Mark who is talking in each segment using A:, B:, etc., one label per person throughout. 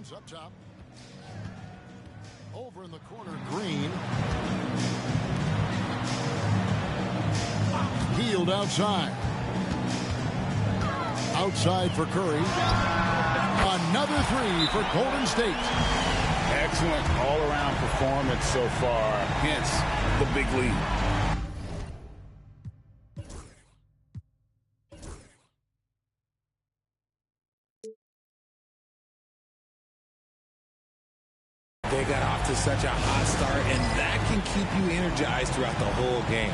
A: Comes up top. Over in the corner, Green. Healed outside. Outside for Curry. Another three for Golden State.
B: Excellent all-around performance so far, hence the big lead.
C: They got off to such a hot start, and that can keep you energized throughout the whole game.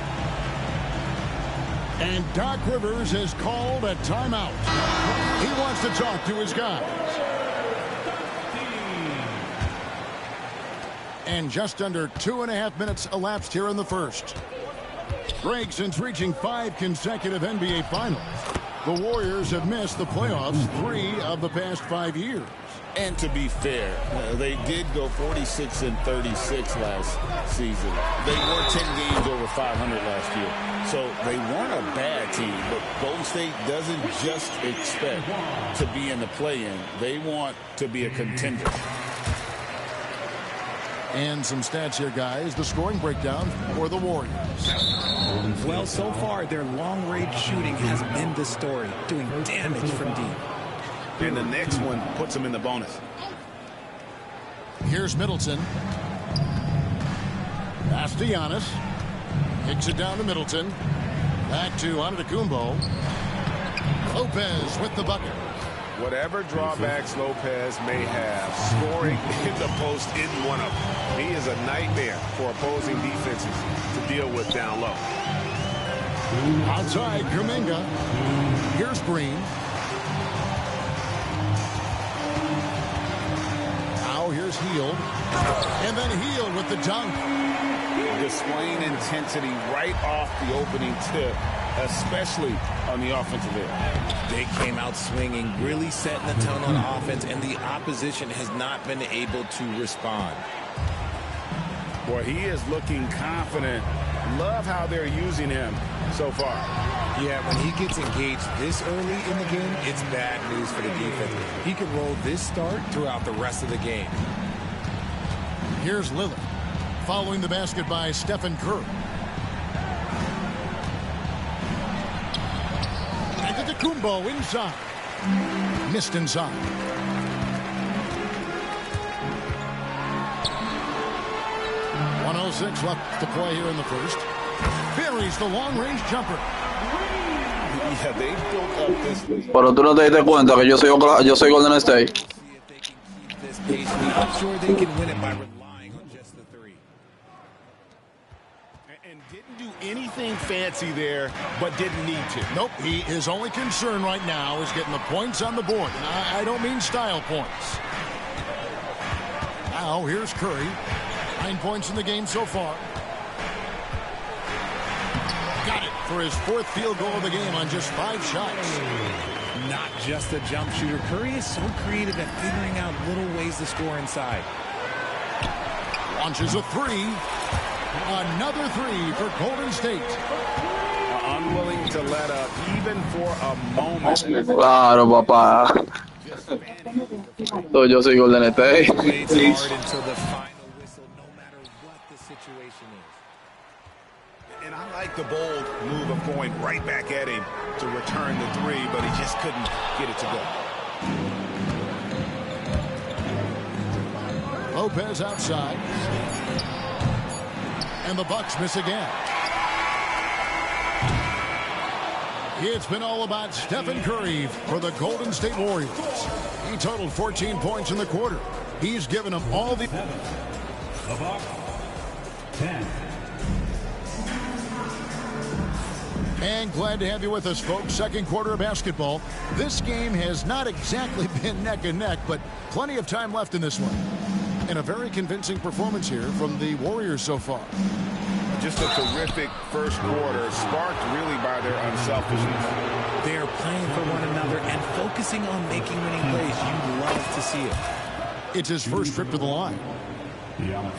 A: And Doc Rivers has called a timeout. He wants to talk to his guys. And just under 2.5 minutes elapsed here in the first. Greg, since reaching 5 consecutive NBA Finals, the Warriors have missed the playoffs 3 of the past 5 years.
B: And to be fair, they did go 46-36 last season. They were 10 games over 500 last year. So they weren't a bad team, but Golden State doesn't just expect to be in the play-in. They want to be a contender.
A: And some stats here, guys. The scoring breakdown for the Warriors.
C: Well, so far, their long-range shooting has been the story, doing damage from deep.
B: And the next one puts them in the bonus.
A: Here's Middleton. Pass to Giannis. Kicks it down to Middleton. Back to Antetokounmpo. Lopez with the bucket.
D: Whatever drawbacks Lopez may have, scoring in the post isn't one of them. He is a nightmare for opposing defenses to deal with down low.
A: Outside, Kuminga. Here's Green. Now here's Hield. And then Hield with the dunk.
B: Displaying intensity right off the opening tip, especially on the offensive end.
C: They came out swinging, really setting the tone on offense, and the opposition has not been able to respond.
B: Boy, he is looking confident. Love how they're using him so far.
C: Yeah, when he gets engaged this early in the game, it's bad news for the defense. He could roll this start throughout the rest of the game.
A: Here's Lillard. Following the basket by Stephen Curry. Antetokounmpo inside. Missed inside. .106 left to play here in the first. Buries the long-range jumper.
B: Yeah, they built up this lead.
E: Pero tú no te diste cuenta que yo soy Golden State.
C: I'm sure they can win it by relying on just the three.
B: And didn't do anything fancy there, but didn't need to.
A: Nope, his only concern right now is getting the points on the board. And I don't mean style points. Now, here's Curry. 9 points in the game so far. Got it for his 4th field goal of the game on just 5 shots.
C: Not just a jump shooter. Curry is so creative at figuring out little ways to score inside.
A: Launches a 3. Another 3 for Golden State.
D: Unwilling to let up even for a moment.
E: Claro, papá. Yo soy Golden State.
C: Plays hard until the final whistle, no matter what the situation is.
D: And I like the bold move of going right back at him to return the 3, but he just couldn't get it to go.
A: Lopez outside. And the Bucks miss again. It's been all about Stephen Curry for the Golden State Warriors. He totaled 14 points in the quarter. He's given them all the... 10. And glad to have you with us, folks. Second quarter of basketball. This game has not exactly been neck and neck, but plenty of time left in this one. And a very convincing performance here from the Warriors so far.
D: Just a terrific first quarter, sparked really by their unselfishness.
C: They are playing for one another and focusing on making winning plays. You love to see it.
A: It's his first trip to the line.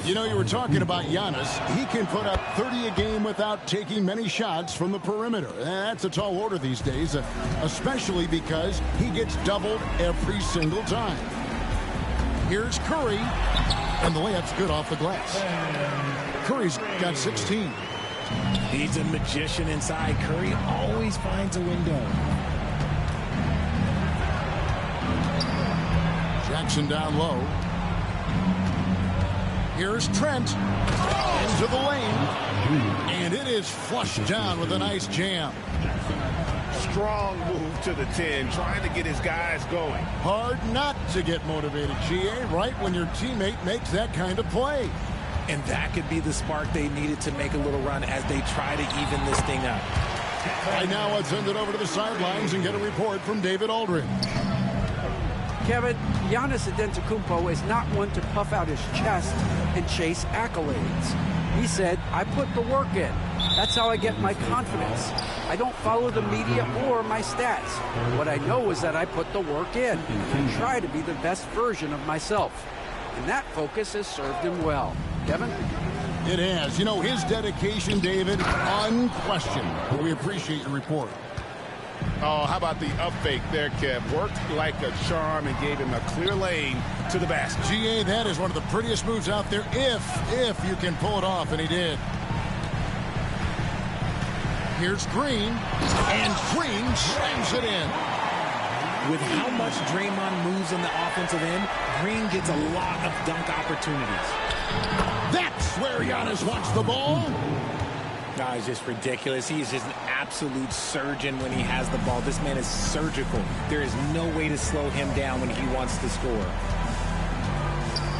A: You know, you were talking about Giannis. He can put up 30 a game without taking many shots from the perimeter. That's a tall order these days, especially because he gets doubled every single time. Here's Curry, and the layup's good off the glass. Curry's got 16.
C: He's a magician inside. Curry always finds a window.
A: Jackson down low. Here's Trent into the lane, and it is flushed down with a nice jam.
D: Strong move to the 10, trying to get his guys going.
A: Hard not to get motivated, GA, right when your teammate makes that kind of play.
C: And that could be the spark they needed to make a little run as they try to even this thing up.
A: Right now, let's send it over to the sidelines and get a report from David Aldridge.
F: Kevin, Giannis Antetokounmpo is not one to puff out his chest and chase accolades. He said, I put the work in. That's how I get my confidence. I don't follow the media or my stats. What I know is that I put the work in and try to be the best version of myself. And that focus has served him well. Kevin?
A: It has. You know, his dedication, David, unquestioned. We appreciate your report.
D: Oh, how about the up fake there, Kev? Worked like a charm and gave him a clear lane to the basket.
A: GA, that is one of the prettiest moves out there, if you can pull it off, and he did. Here's Green, and Green slams it in.
C: With how much Draymond moves on the offensive end, Green gets a lot of dunk opportunities.
A: That's where Giannis wants the ball.
C: No, it's just ridiculous. He is just an absolute surgeon when he has the ball. This man is surgical. There is no way to slow him down when he wants to score.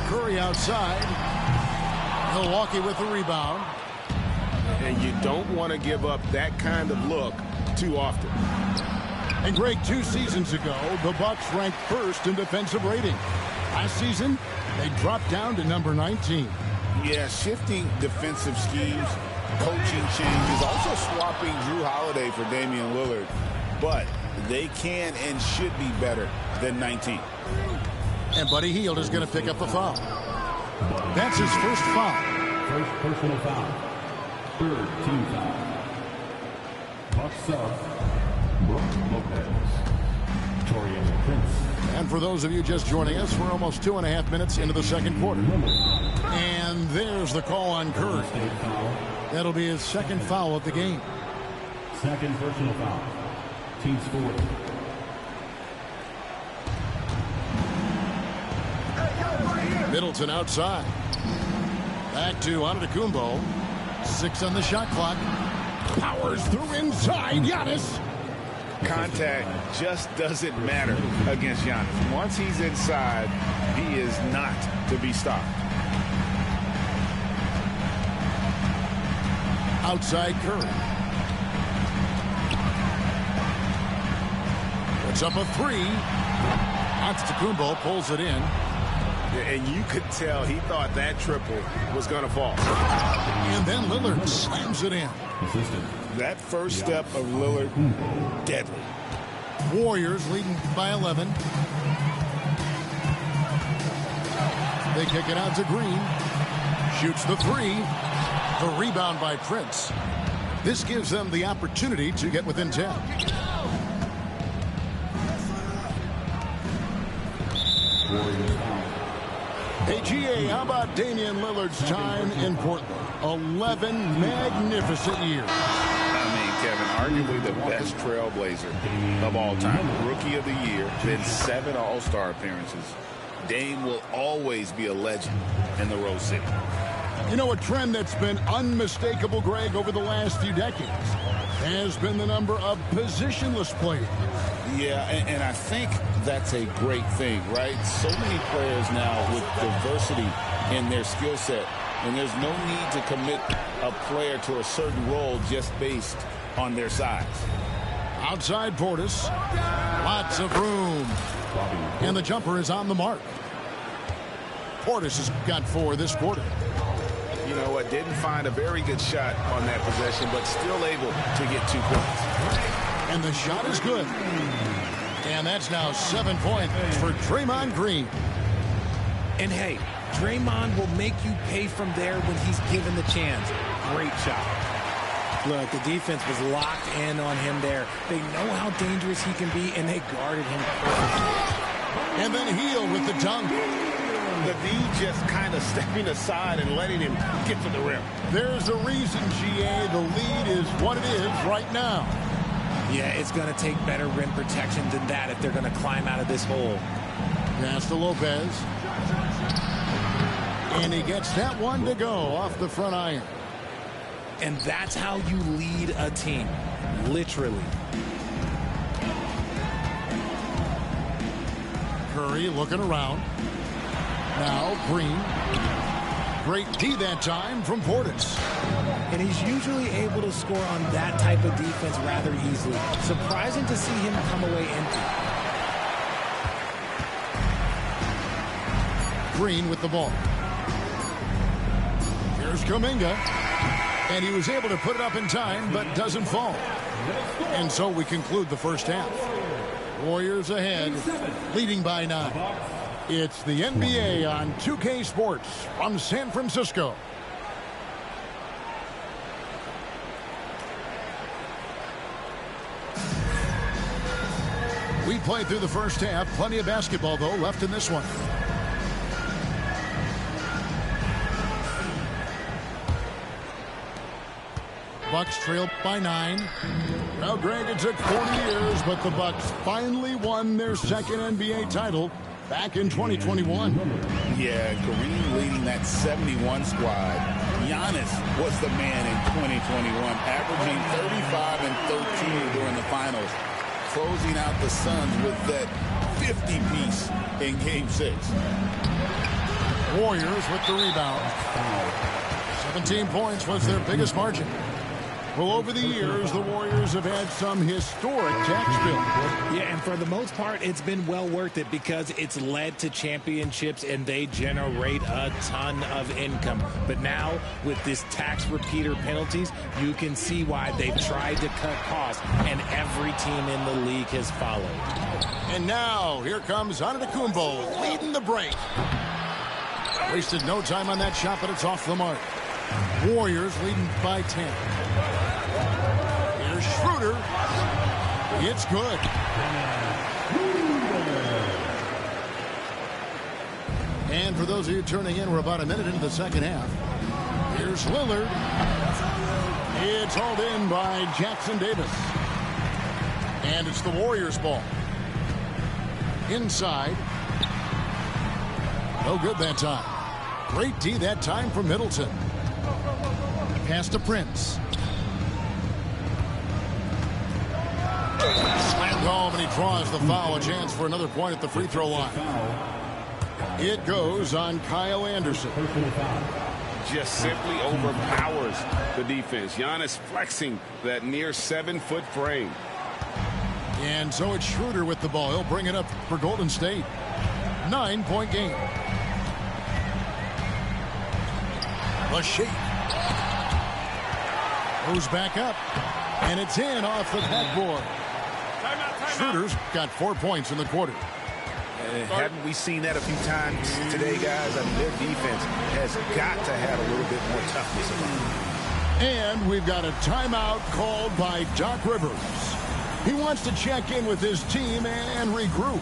A: Curry outside. Milwaukee with the rebound.
D: And you don't want to give up that kind of look too often.
A: And Greg, 2 seasons ago, the Bucks ranked first in defensive rating. Last season, they dropped down to number 19.
B: Yeah, shifting defensive schemes, coaching changes, also swapping Drew Holiday for Damian Lillard. But they can and should be better than 19.
A: And Buddy Hield is going to pick up the foul. That's his first foul.
G: First personal foul. Third team foul. Bucks sub. Brook Lopez. Torian Prince.
A: And for those of you just joining us, we're almost 2.5 minutes into the second quarter. And there's the call on Curry. That'll be his second foul of the game.
G: Second personal foul. Team score.
A: Middleton outside. Back to Antetokounmpo. 6 on the shot clock. Powers through inside. Giannis.
D: Contact just doesn't matter against Giannis. Once he's inside, he is not to be stopped.
A: Outside Curry. Puts up a 3. Antetokounmpo pulls it in.
D: And you could tell he thought that triple was going to fall.
A: And then Lillard slams it in.
B: That first step of Lillard, deadly.
A: Warriors leading by 11. They kick it out to Green. Shoots the 3. The rebound by Prince. This gives them the opportunity to get within 10. Hey, GA, how about Damian Lillard's time in Portland? 11 magnificent years.
B: I mean, Kevin, arguably the best trailblazer of all time. Rookie of the year, then 7 All-Star appearances. Dame will always be a legend in the Rose City.
A: You know, a trend that's been unmistakable, Greg, over the last few decades has been the number of positionless players.
B: Yeah, and I think that's a great thing, right? So many players now with diversity in their skill set, and there's no need to commit a player to a certain role just based on their size.
A: Outside Portis, lots of room, and the jumper is on the mark. Portis has got 4 this quarter.
D: You know what? Didn't find a very good shot on that possession, but still able to get 2 points.
A: And the shot is good. And that's now 7 points for Draymond Green.
C: And hey, Draymond will make you pay from there when he's given the chance. Great shot. Look, the defense was locked in on him there. They know how dangerous he can be, and they guarded him perfectly.
A: And then Hield with the dunk.
D: The D just kind of stepping aside and letting him get to the rim.
A: There's a reason, GA. The lead is what it is right now.
C: Yeah, it's going to take better rim protection than that if they're going to climb out of this hole.
A: Pass to Lopez. And he gets that one to go off the front iron.
C: And that's how you lead a team, literally.
A: Curry looking around. Now Green. Great D that time from Portis.
C: And he's usually able to score on that type of defense rather easily. Surprising to see him come away empty.
A: Green with the ball. Here's Kuminga. And he was able to put it up in time, but doesn't fall. And so we conclude the first half. Warriors ahead, leading by 9. It's the NBA on 2K Sports from San Francisco. We played through the first half. Plenty of basketball, though, left in this one. Bucks trail by 9. Now, Greg, it took 40 years, but the Bucks finally won their second NBA title back in 2021.
B: Yeah, Kareem leading that 71 squad. Giannis was the man in 2021, averaging 35 and 13 during the finals, closing out the Suns with that 50-piece in Game 6.
A: Warriors with the rebound. 17 points was their biggest margin. Well, over the years, the Warriors have had some historic tax bills.
C: Yeah, and for the most part, it's been well worth it because it's led to championships and they generate a ton of income. But now, with this tax repeater penalties, you can see why they've tried to cut costs, and every team in the league has followed.
A: And now, here comes Antetokounmpo leading the break. Wasted no time on that shot, but it's off the mark. Warriors leading by 10. Here's Schroeder. It's good. And for those of you turning in, we're about a minute into the second half. Here's Lillard. It's hauled in by Jackson Davis. And it's the Warriors' ball. Inside. No good that time. Great D that time from Middleton. Pass to Prince. Slammed home, and he draws the foul. A chance for another point at the free throw line. It goes on Kyle Anderson.
D: Just simply overpowers the defense. Giannis flexing that near 7-foot frame.
A: And so it's Schroeder with the ball. He'll bring it up for Golden State. 9-point game. The shake. Goes back up. And it's in off the backboard. Schroeder's got 4 points in the quarter.
D: Haven't we seen that a few times today, guys? I mean, their defense has got to have a little bit more toughness about it.
A: And we've got a timeout called by Doc Rivers. He wants to check in with his team and regroup.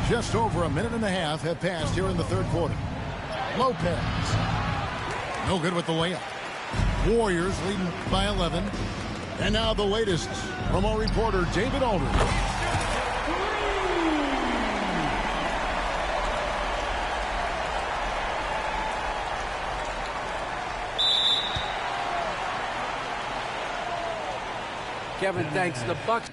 A: Just over a minute and a half have passed here in the third quarter. Lopez. No good with the layup. Warriors leading by 11. And now the latest from our reporter, David Aldridge.
F: Kevin, thanks. The Bucks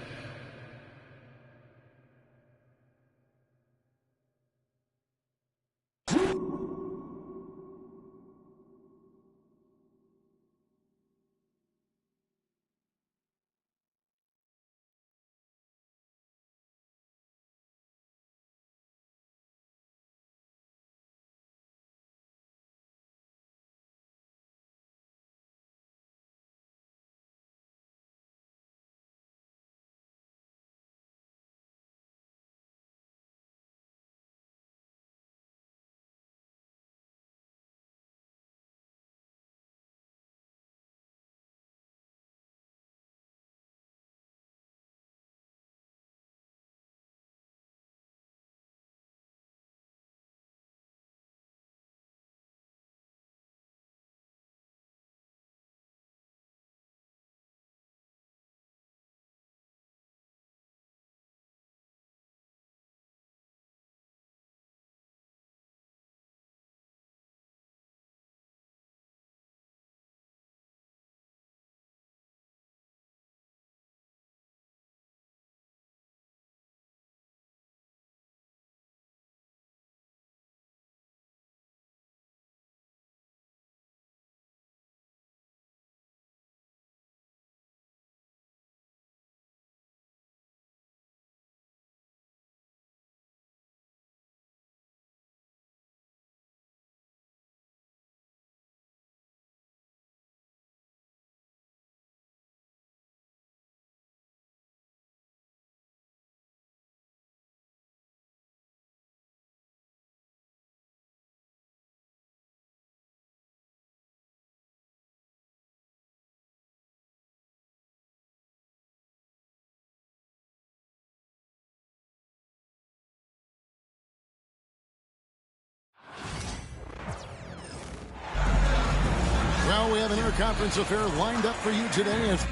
A: Well, we have an interconference affair lined up for you today as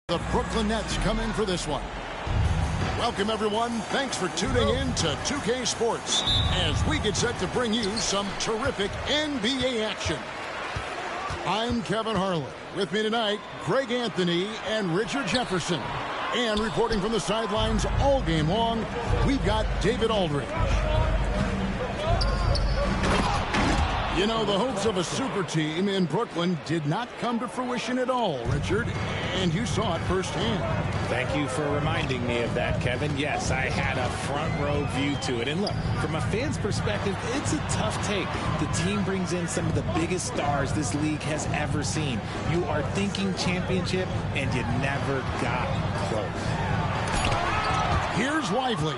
A: the Brooklyn Nets come in for this one. Welcome, everyone. Thanks for tuning in to 2K Sports as we get set to bring you some terrific NBA action. I'm Kevin Harlan. With me tonight, Greg Anthony and Richard Jefferson. And reporting from the sidelines all game long, we've got David Aldridge. You know, the hopes of a super team in Brooklyn did not come to fruition at all, Richard, and you saw it firsthand.
C: Thank you for reminding me of that, Kevin. Yes, I had a front row view to it. And look, from a fan's perspective, it's a tough take. The team brings in some of the biggest stars this league has ever seen. You are thinking championship, and you never got close.
A: Here's Lively.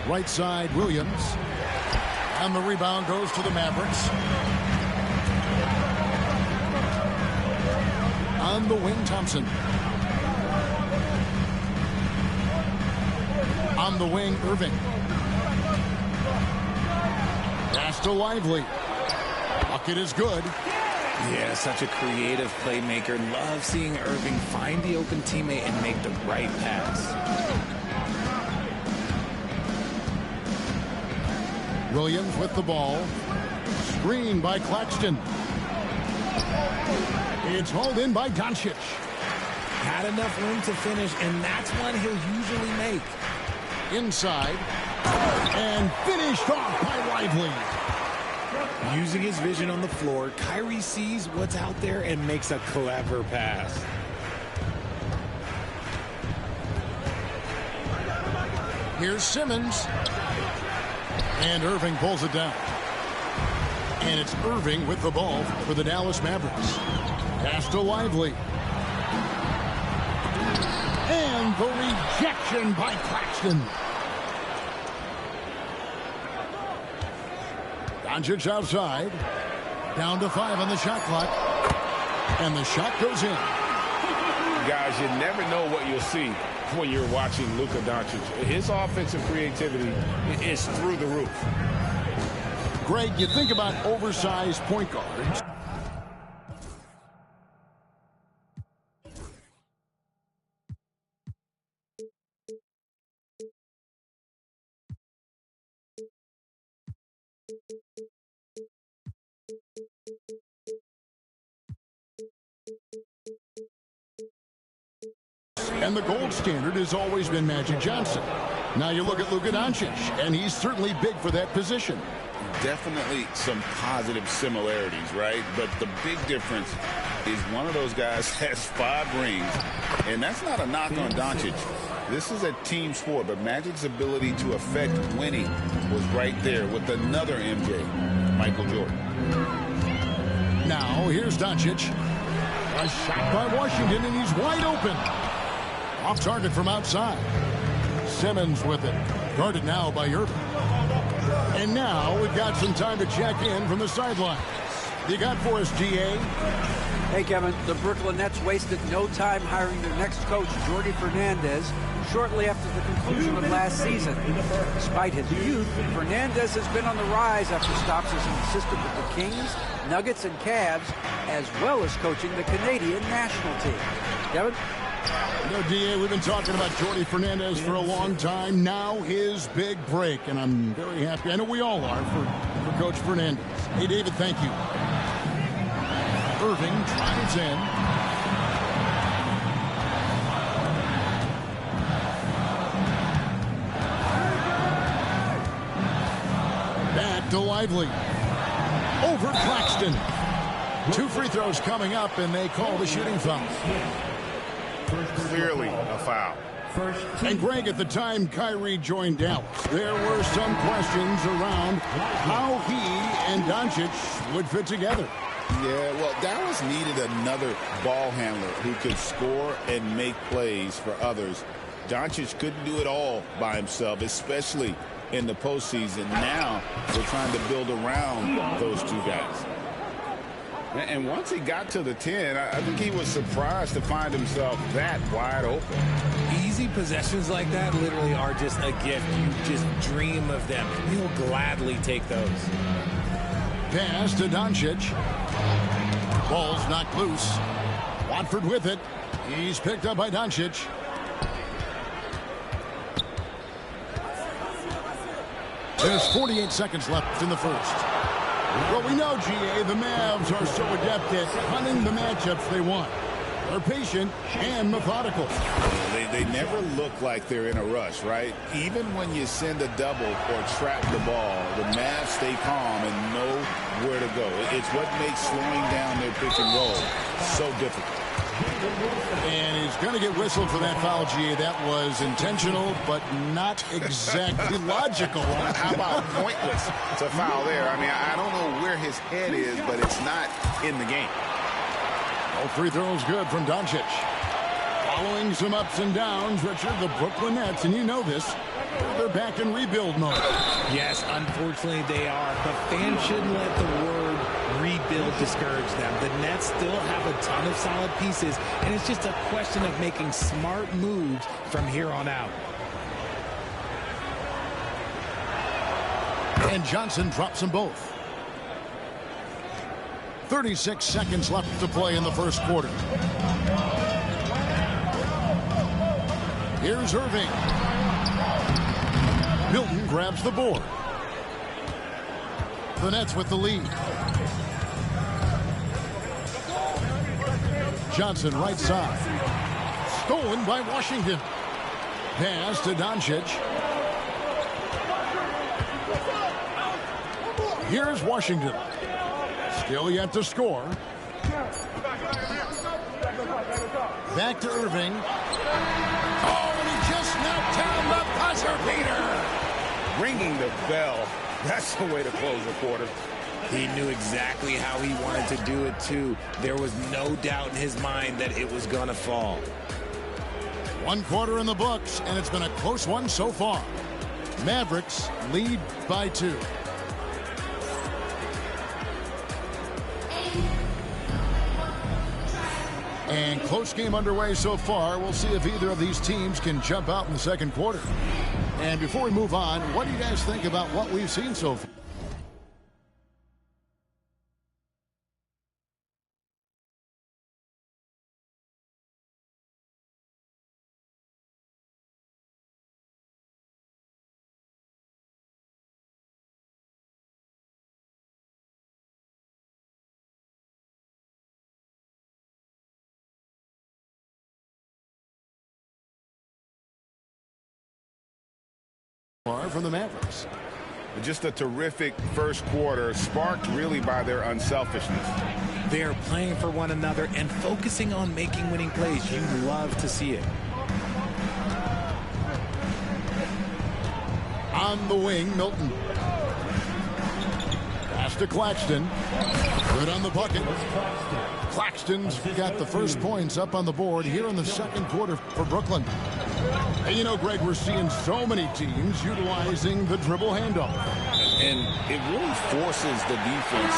A: Right side, Williams. And the rebound goes to the Mavericks. On the wing, Thompson. On the wing, Irving. Pass to Lively. Bucket is good.
C: Yeah, such a creative playmaker. Love seeing Irving find the open teammate and make the right pass.
A: Williams with the ball. Screen by Claxton. It's hauled in by Doncic.
C: Had enough room to finish, and that's one he'll usually make.
A: Inside. And finished off by Lively.
C: Using his vision on the floor, Kyrie sees what's out there and makes a clever pass.
A: Here's Simmons. And Irving pulls it down. And it's Irving with the ball for the Dallas Mavericks. Pass to Lively. And the rejection by Claxton. Doncic outside. Down to 5 on the shot clock. And the shot goes in.
D: Guys, you never know what you'll see when you're watching Luka Doncic. His offensive creativity is through the roof.
A: Greg, you think about oversized point guards. And the gold standard has always been Magic Johnson. Now you look at Luka Doncic, and he's certainly big for that position.
B: Definitely some positive similarities, right? But the big difference is one of those guys has 5 rings, and that's not a knock on Doncic. This is a team sport, but Magic's ability to affect winning was right there with another MJ, Michael Jordan.
A: Now here's Doncic. A shot by Washington, and he's wide open. Off target from outside. Simmons with it. Guarded now by Irving. And now we've got some time to check in from the sidelines. You got for us, GA?
F: Hey, Kevin, the Brooklyn Nets wasted no time hiring their next coach, Jordi Fernandez, shortly after the conclusion of last season. Despite his youth, Fernandez has been on the rise after stops as an assistant with the Kings, Nuggets, and Cavs, as well as coaching the Canadian national team. Kevin?
A: You know, DA, we've been talking about Jordi Fernandez for a long time. Now his big break, and I'm very happy. I know we all are for Coach Fernandez. Hey, David, thank you. Irving drives in. Back to Lively. Over Claxton. 2 free throws coming up, and they call the shooting foul.
D: Clearly a foul.
A: And Greg, at the time Kyrie joined Dallas, there were some questions around how he and Doncic would fit together.
B: Yeah, well, Dallas needed another ball handler who could score and make plays for others. Doncic couldn't do it all by himself, especially in the postseason. Now they're trying to build around those two guys.
D: And once he got to the 10, I think he was surprised to find himself that wide open.
C: Easy possessions like that literally are just a gift. You just dream of them. He'll gladly take those.
A: Pass to Doncic. Ball's knocked loose. Watford with it. He's picked up by Doncic. There's 48 seconds left in the first. Well, we know, GA, the Mavs are so adept at hunting the matchups they want. They're patient and methodical.
B: They never look like they're in a rush, right? Even when you send a double or trap the ball, the Mavs stay calm and know where to go. It's what makes slowing down their pick and roll so difficult.
A: And he's going to get whistled for that foul, GA. That was intentional, but not exactly logical.
D: How about pointless? It's a foul there. I mean, I don't know where his head is, but it's not in the game.
A: All free throws good from Doncic. Following some ups and downs, Richard, the Brooklyn Nets, and you know this, they're back in rebuild mode.
C: Yes, unfortunately they are, but fans shouldn't let the word rebuild discourage them. The Nets still have a ton of solid pieces, and it's just a question of making smart moves from here on out.
A: And Johnson drops them both. 36 seconds left to play in the first quarter. Here's Irving. Milton grabs the board. The Nets with the lead. Johnson right side. Stolen by Washington. Pass to Doncic. Here's Washington. Still yet to score. Back to Irving. Oh, and he just knocked down the buzzer beater.
D: Ringing the bell. That's the way to close the quarter.
C: He knew exactly how he wanted to do it, too. There was no doubt in his mind that it was going to fall.
A: One quarter in the books, and it's been a close one so far. Mavericks lead by 2. And close game underway so far. We'll see if either of these teams can jump out in the second quarter. And before we move on, what do you guys think about what we've seen so far? From the Mavericks.
D: Just a terrific first quarter, sparked really by their unselfishness.
C: They're playing for one another and focusing on making winning plays. You love to see it.
A: On the wing, Milton. Pass to Claxton. Good on the bucket. Claxton's got the first points up on the board here in the second quarter for Brooklyn. And you know, Greg, we're seeing so many teams utilizing the dribble handoff.
B: And it really forces the defense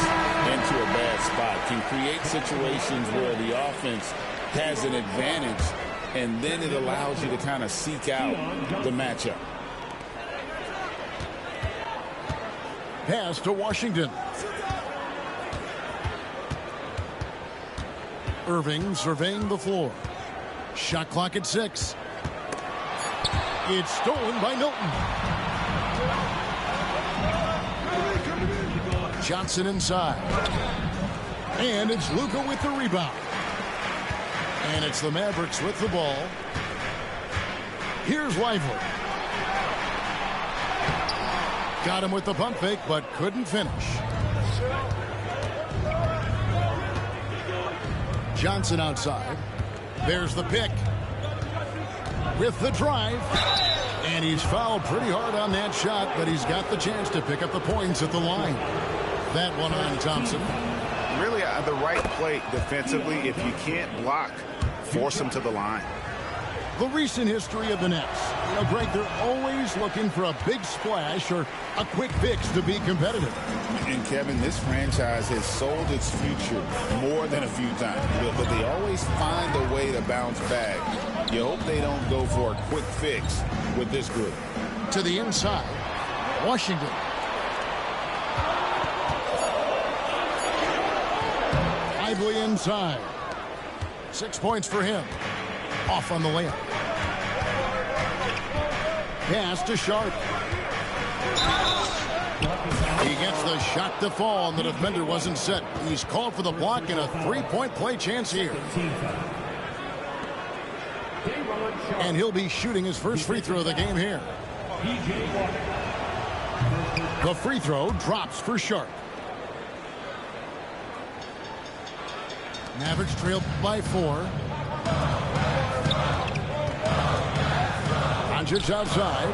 B: into a bad spot. Can create situations where the offense has an advantage, and then it allows you to kind of seek out the matchup.
A: Pass to Washington. Irving surveying the floor. Shot clock at 6. It's stolen by Milton. Johnson inside. And it's Luka with the rebound. And it's the Mavericks with the ball. Here's Lively. Got him with the pump fake, but couldn't finish. Johnson outside. There's the pick. With the drive. And he's fouled pretty hard on that shot, but he's got the chance to pick up the points at the line. That one on Thompson.
D: really the right play defensively. If you can't block, force them to the line.
A: The recent history of the Nets. You know, Greg, they're always looking for a big splash or a quick fix to be competitive.
B: And, Kevin, this franchise has sold its future more than a few times. But they always find a way to bounce back. You hope they don't go for a quick fix with this group.
A: To the inside. Washington. Lively inside. 6 points for him. Off on the layup. Pass to Sharp. He gets the shot to fall, and the defender wasn't set. He's called for the block and a three-point play chance here. And he'll be shooting his first free throw of the game here. The free throw drops for Sharp. Mavericks trail by 4. Doncic outside.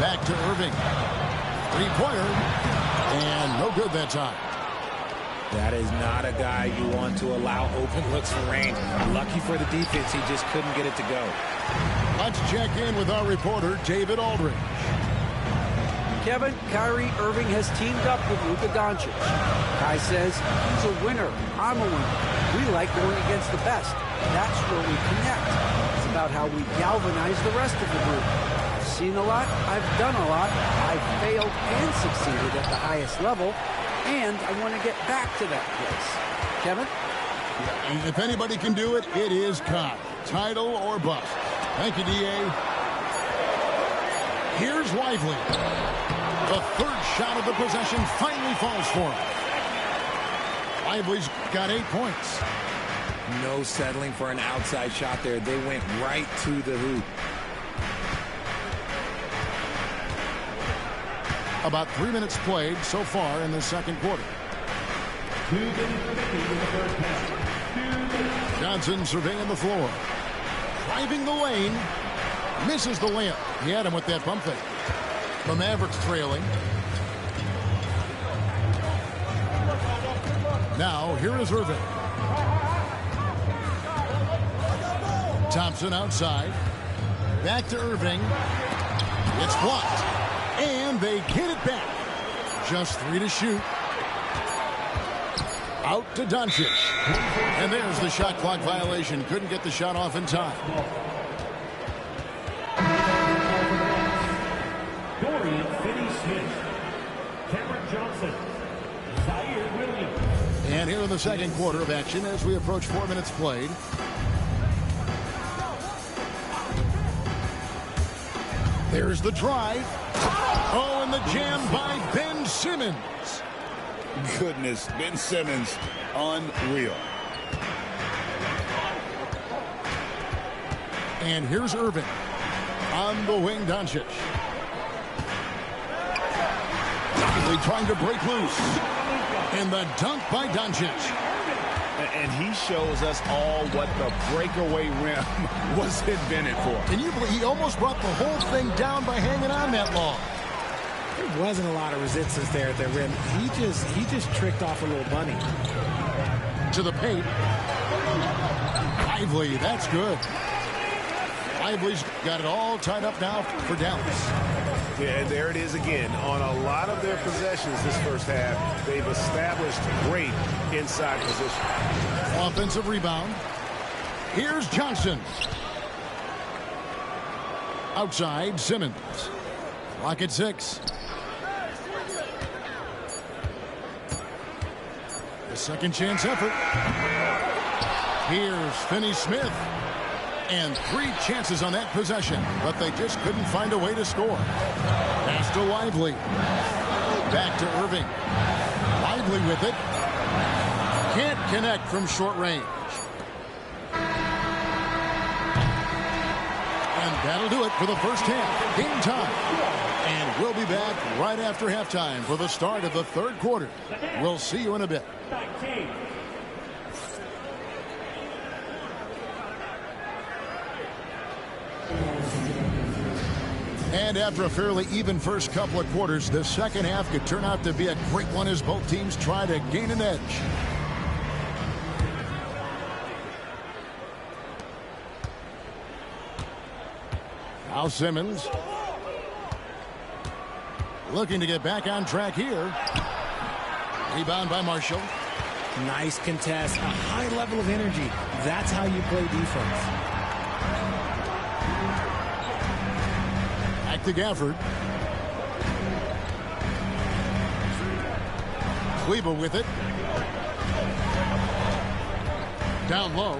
A: Back to Irving. Three-pointer. And no good that time.
C: That is not a guy you want to allow open looks for range. Lucky for the defense, he just couldn't get it to go.
A: Let's check in with our reporter, David Aldridge.
F: Kevin, Kyrie Irving has teamed up with Luka Doncic. Kai says he's a winner. I'm a winner. We like going against the best. That's where we connect. It's about how we galvanize the rest of the group. I've seen a lot. I've done a lot. I've failed and succeeded at the highest level. And I want to get back to that place. Kevin?
A: If anybody can do it, it is Kai. Title or bust. Thank you, D.A. Here's Lively. The third shot of the possession finally falls for him. Lively's got 8 points.
C: No settling for an outside shot there. They went right to the hoop.
A: About 3 minutes played so far in the second quarter. Johnson surveying the floor. Driving the lane. Misses the layup. He had him with that pump fake. The Mavericks trailing. Now, here is Irving. Thompson outside. Back to Irving. It's blocked. And they get it back. Just 3 to shoot. Out to Doncic. And there's the shot clock violation. Couldn't get the shot off in time. And here in the second quarter of action as we approach 4 minutes played. There's the drive. Oh, and the jam by Ben Simmons.
B: Goodness, Ben Simmons, unreal.
A: And here's Irving. On the wing, Doncic. Lively trying to break loose. And the dunk by Doncic.
D: And he shows us all what the breakaway rim was invented for.
A: Can you believe he almost brought the whole thing down by hanging on that long?
C: There wasn't a lot of resistance there at the rim. He just tricked off a little bunny.
A: To the paint. Lively, that's good. Lively's got it all tied up now for Dallas.
D: Yeah, and there it is again. On a lot of their possessions this first half, they've established great inside position.
A: Offensive rebound. Here's Johnson. Outside, Simmons. Clock at 6. The second chance effort. Here's Finney-Smith. And 3 chances on that possession, but they just couldn't find a way to score. Pass to Lively. Back to Irving. Lively with it. Can't connect from short range. And that'll do it for the first half. Game time. And we'll be back right after halftime for the start of the third quarter. We'll see you in a bit. And after a fairly even first couple of quarters, the second half could turn out to be a great one as both teams try to gain an edge. Now Simmons looking to get back on track here. Rebound by Marshall.
C: Nice contest, a high level of energy. That's how you play defense.
A: Back to Gafford. Kleba with it. Down low.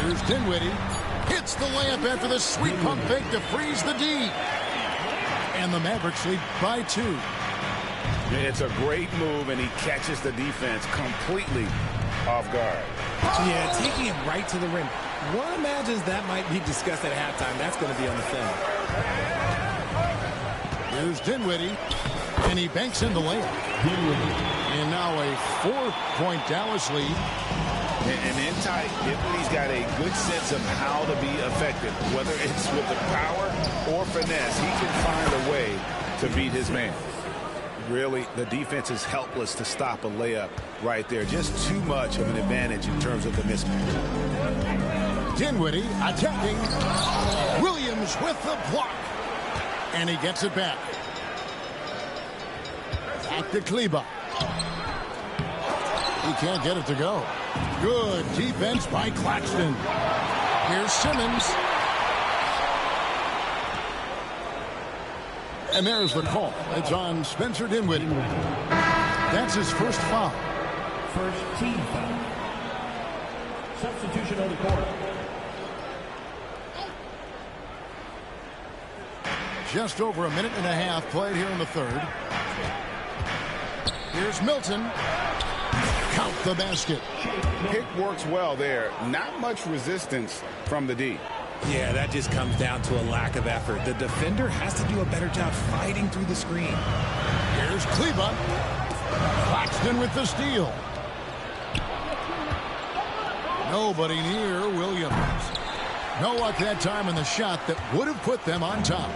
A: Here's Dinwiddie. Hits the layup after the sweet pump fake to freeze the D. And the Mavericks lead by 2.
D: It's a great move, and he catches the defense completely off guard.
C: Yeah, taking it right to the rim. One imagines that might be discussed at halftime. That's going to be on the film.
A: Here's Dinwiddie, and he banks in the layup. And now a 4-point Dallas lead.
D: And in tight, Dinwiddie's got a good sense of how to be effective. Whether it's with the power or finesse, he can find a way to beat his man. Really, the defense is helpless to stop a layup right there. Just too much of an advantage in terms of the mismatch.
A: Dinwiddie attacking. Williams with the block. And he gets it back. Back to Kleba. He can't get it to go. Good defense by Claxton. Here's Simmons. And there's the call. It's on Spencer Dinwiddie. That's his first foul.
G: First team foul. Substitution on the court.
A: Just over a minute and a half played here in the third. Here's Milton. Count the basket.
D: Pick works well there. Not much resistance from the D.
C: Yeah, that just comes down to a lack of effort. The defender has to do a better job fighting through the screen.
A: Here's Kleba. Claxton with the steal. Nobody near Williams. No luck that time in the shot that would have put them on top.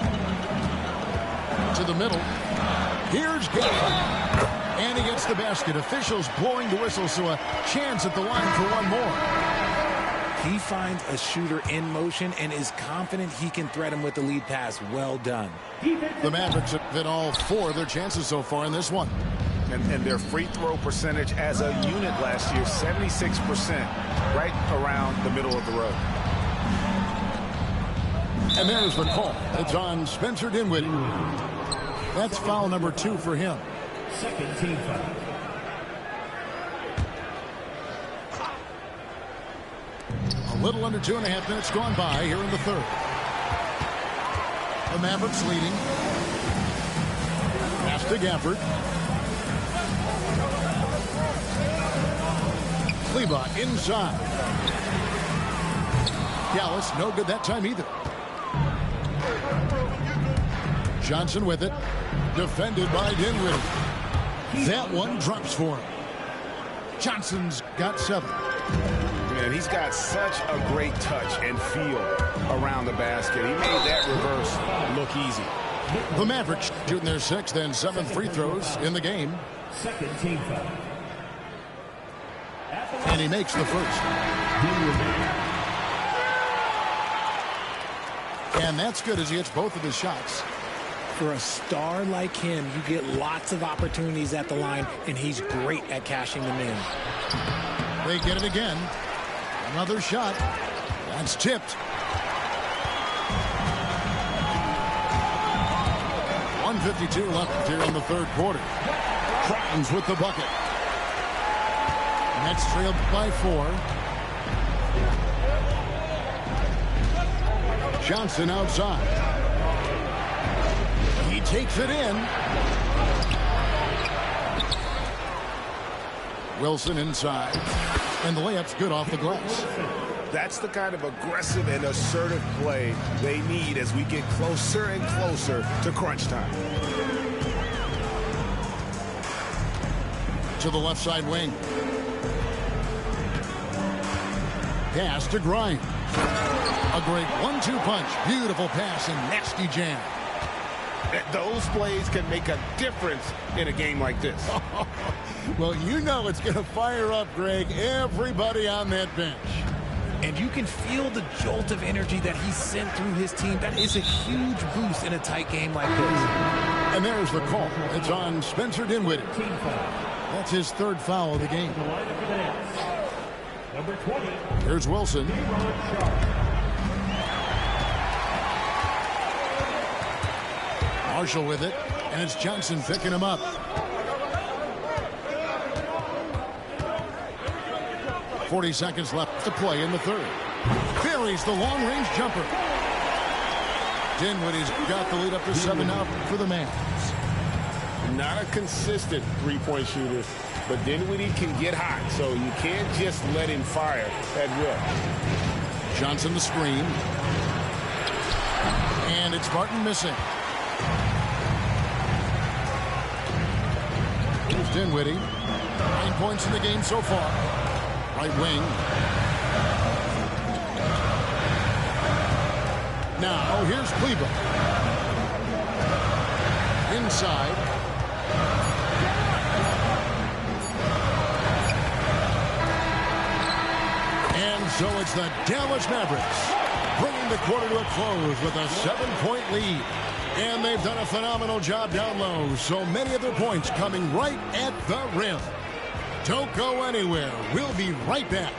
A: To the middle. Here's Gafford. And he gets the basket. Officials blowing the whistle, so a chance at the line for one more.
C: He finds a shooter in motion and is confident he can threat him with the lead pass. Well done.
A: The Mavericks have hit all 4 of their chances so far in this one.
D: And their free throw percentage as a unit last year, 76%, right around the middle of the road.
A: And there's the call. It's on Spencer Dinwiddie. That's foul number 2 for him.
G: Second team foul.
A: A little under 2.5 minutes gone by here in the third. The Mavericks leading. Pass to Gafford. Kleba inside. Dallas no good that time either. Johnson with it. Defended by Dinwiddie. That one drops for him. Johnson's got 7.
D: And he's got such a great touch and feel around the basket. He made that reverse look easy.
A: The Mavericks shooting their 6th and 7th free throws in the game.
G: Second team foul.
A: And he makes the first. And that's good as he hits both of his shots.
C: For a star like him, you get lots of opportunities at the line, and he's great at cashing them in.
A: They get it again. Another shot. That's tipped. 1:52 left here in the third quarter. Crowns with the bucket. Nets trailed by 4. Johnson outside. He takes it in. Wilson inside. And the layup's good off the glass.
D: That's the kind of aggressive and assertive play they need as we get closer and closer to crunch time.
A: To the left side wing. Pass to Grimes. A great 1-2 punch. Beautiful pass and nasty jam.
D: Those plays can make a difference in a game like this.
A: Well, you know it's going to fire up, Greg, everybody on that bench.
C: And you can feel the jolt of energy that he sent through his team. That is a huge boost in a tight game like this.
A: And there's the call. It's on Spencer Dinwiddie. That's his third foul of the game.
G: Number 20.
A: Here's Wilson. Marshall with it, and it's Johnson picking him up. .40 seconds left to play in the third. Buries the long-range jumper. Dinwiddie's got the lead up to 7 now for the Mavs.
D: Not a consistent three-point shooter, but Dinwiddie can get hot, so you can't just let him fire at will.
A: Johnson the screen. And it's Barton missing. Here's Dinwiddie. 9 points in the game so far. Right wing. Now here's Kleber. Inside. And so it's the Dallas Mavericks bringing the quarter to a close with a 7-point lead. And they've done a phenomenal job down low. So many of their points coming right at the rim. Don't go anywhere. We'll be right back.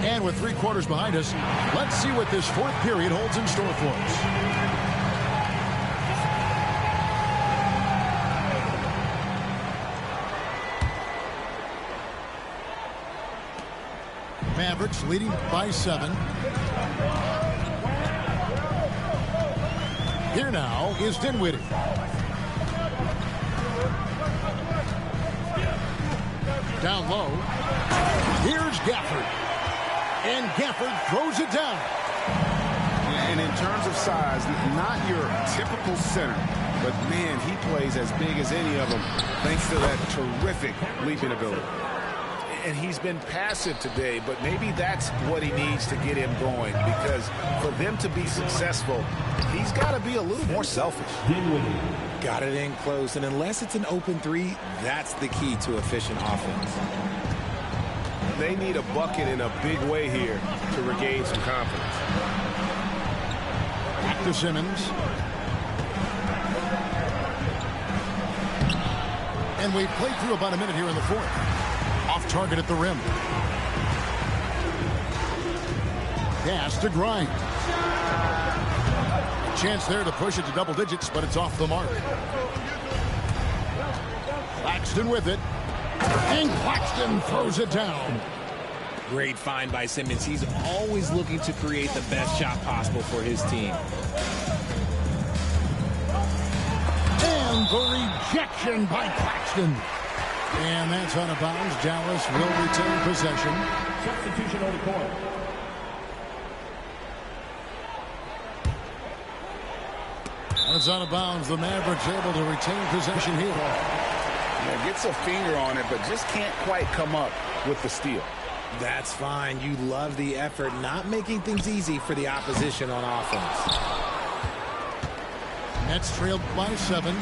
A: And with 3 quarters behind us, let's see what this fourth period holds in store for us. Mavericks leading by 7. Here now is Dinwiddie. Down low. Here's Gafford. And Gafford throws it down.
D: And in terms of size, not your typical center, but man, he plays as big as any of them thanks to that terrific leaping ability. And he's been passive today, but maybe that's what he needs to get him going, because for them to be successful, he's got to be a little more selfish.
C: Got it in close, and unless it's an open three, that's the key to efficient offense.
D: They need a bucket in a big way here to regain some confidence.
A: Back to Simmons. And we've played through about a minute here in the fourth. Off target at the rim. Pass to Grimes. Chance there to push it to double digits, but it's off the mark. Claxton with it. And Claxton throws it down.
C: Great find by Simmons. He's always looking to create the best shot possible for his team.
A: And the rejection by Claxton. And that's out of bounds. Dallas will retain possession.
G: Substitution on the court.
A: It's out of bounds. The Mavericks able to retain possession here.
D: Yeah, gets a finger on it, but just can't quite come up with the steal.
C: That's fine. You love the effort, not making things easy for the opposition on offense.
A: Nets trailed by 7.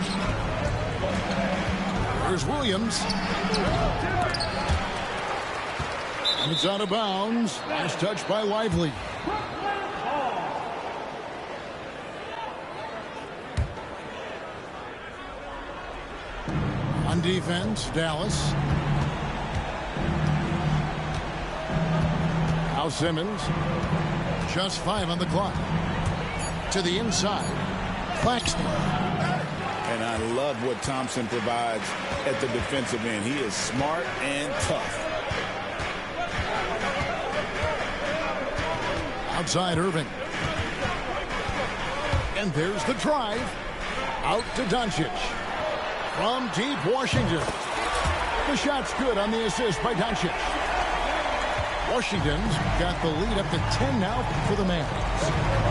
A: Here's Williams. And it's out of bounds. Last touch by Lively. On defense, Dallas. Now Simmons. Just 5 on the clock. To the inside. Claxton.
B: And I love what Thompson provides at the defensive end. He is smart and tough.
A: Outside Irving. And there's the drive. Out to Doncic. From deep Washington. The shot's good on the assist by Doncic. Washington's got the lead up to 10 now for the Mavs.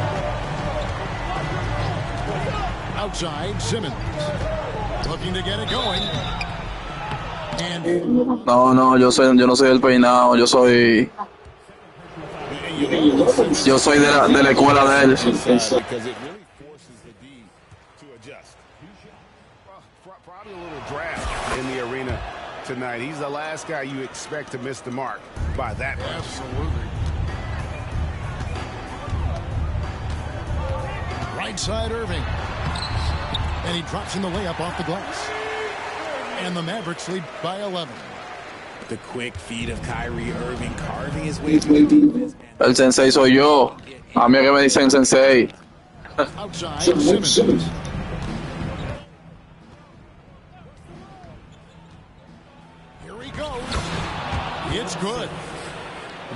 A: Outside, Simmons. Looking to get it going. And
E: No, yo no soy del peinado, yo soy de la escuela de él.
B: Because it really forces the D to adjust.
D: Well, probably a little draft in the arena tonight. He's the last guy you expect to miss the mark by that much.
A: absolutely. Right side Irving. And he drops in the layup off the glass. And the Mavericks lead by 11.
C: The quick feed of Kyrie Irving carving his way through the defense.
E: El sensei soy yo. A mí es que me dicen sensei.
A: Outside, Simmons. Here he goes. It's good.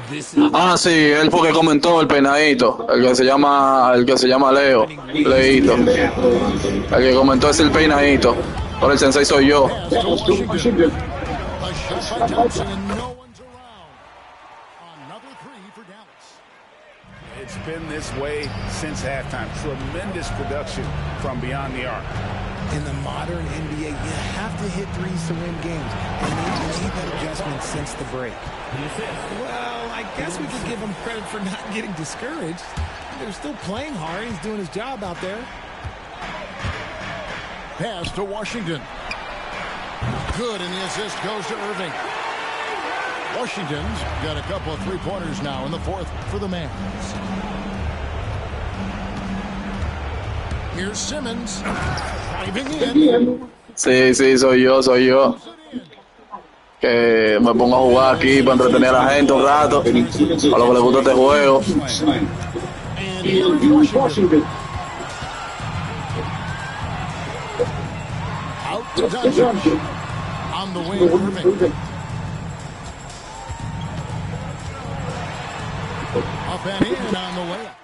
C: This is
E: Ah, sí, él fue que comentó el peinadito. El que se llama Leo. Leito. El que comentó es el peinadito. Por el sensei soy yo.
A: Pass to Washington. A shot by Thompson and no one's around. Another three for Dallas.
D: It's been this way since halftime. Tremendous production from beyond the arc.
C: in the modern NBA, you have to hit threes to win games. And they've made that adjustment since the break. Well, I guess we could give him credit for not getting discouraged. They're still playing hard. He's doing his job out there.
A: Pass to Washington. Good, and the assist goes to Irving. Washington's got a couple of three-pointers now in the fourth for the Mavs. Here's Simmons driving in.
E: Sí, soy yo. Que me pongo a jugar aquí para entretener a la gente un rato. A lo que le gusta este juego.
A: And here's Washington. Out to Doncic. On the wing, Irving. Up and in on the layup.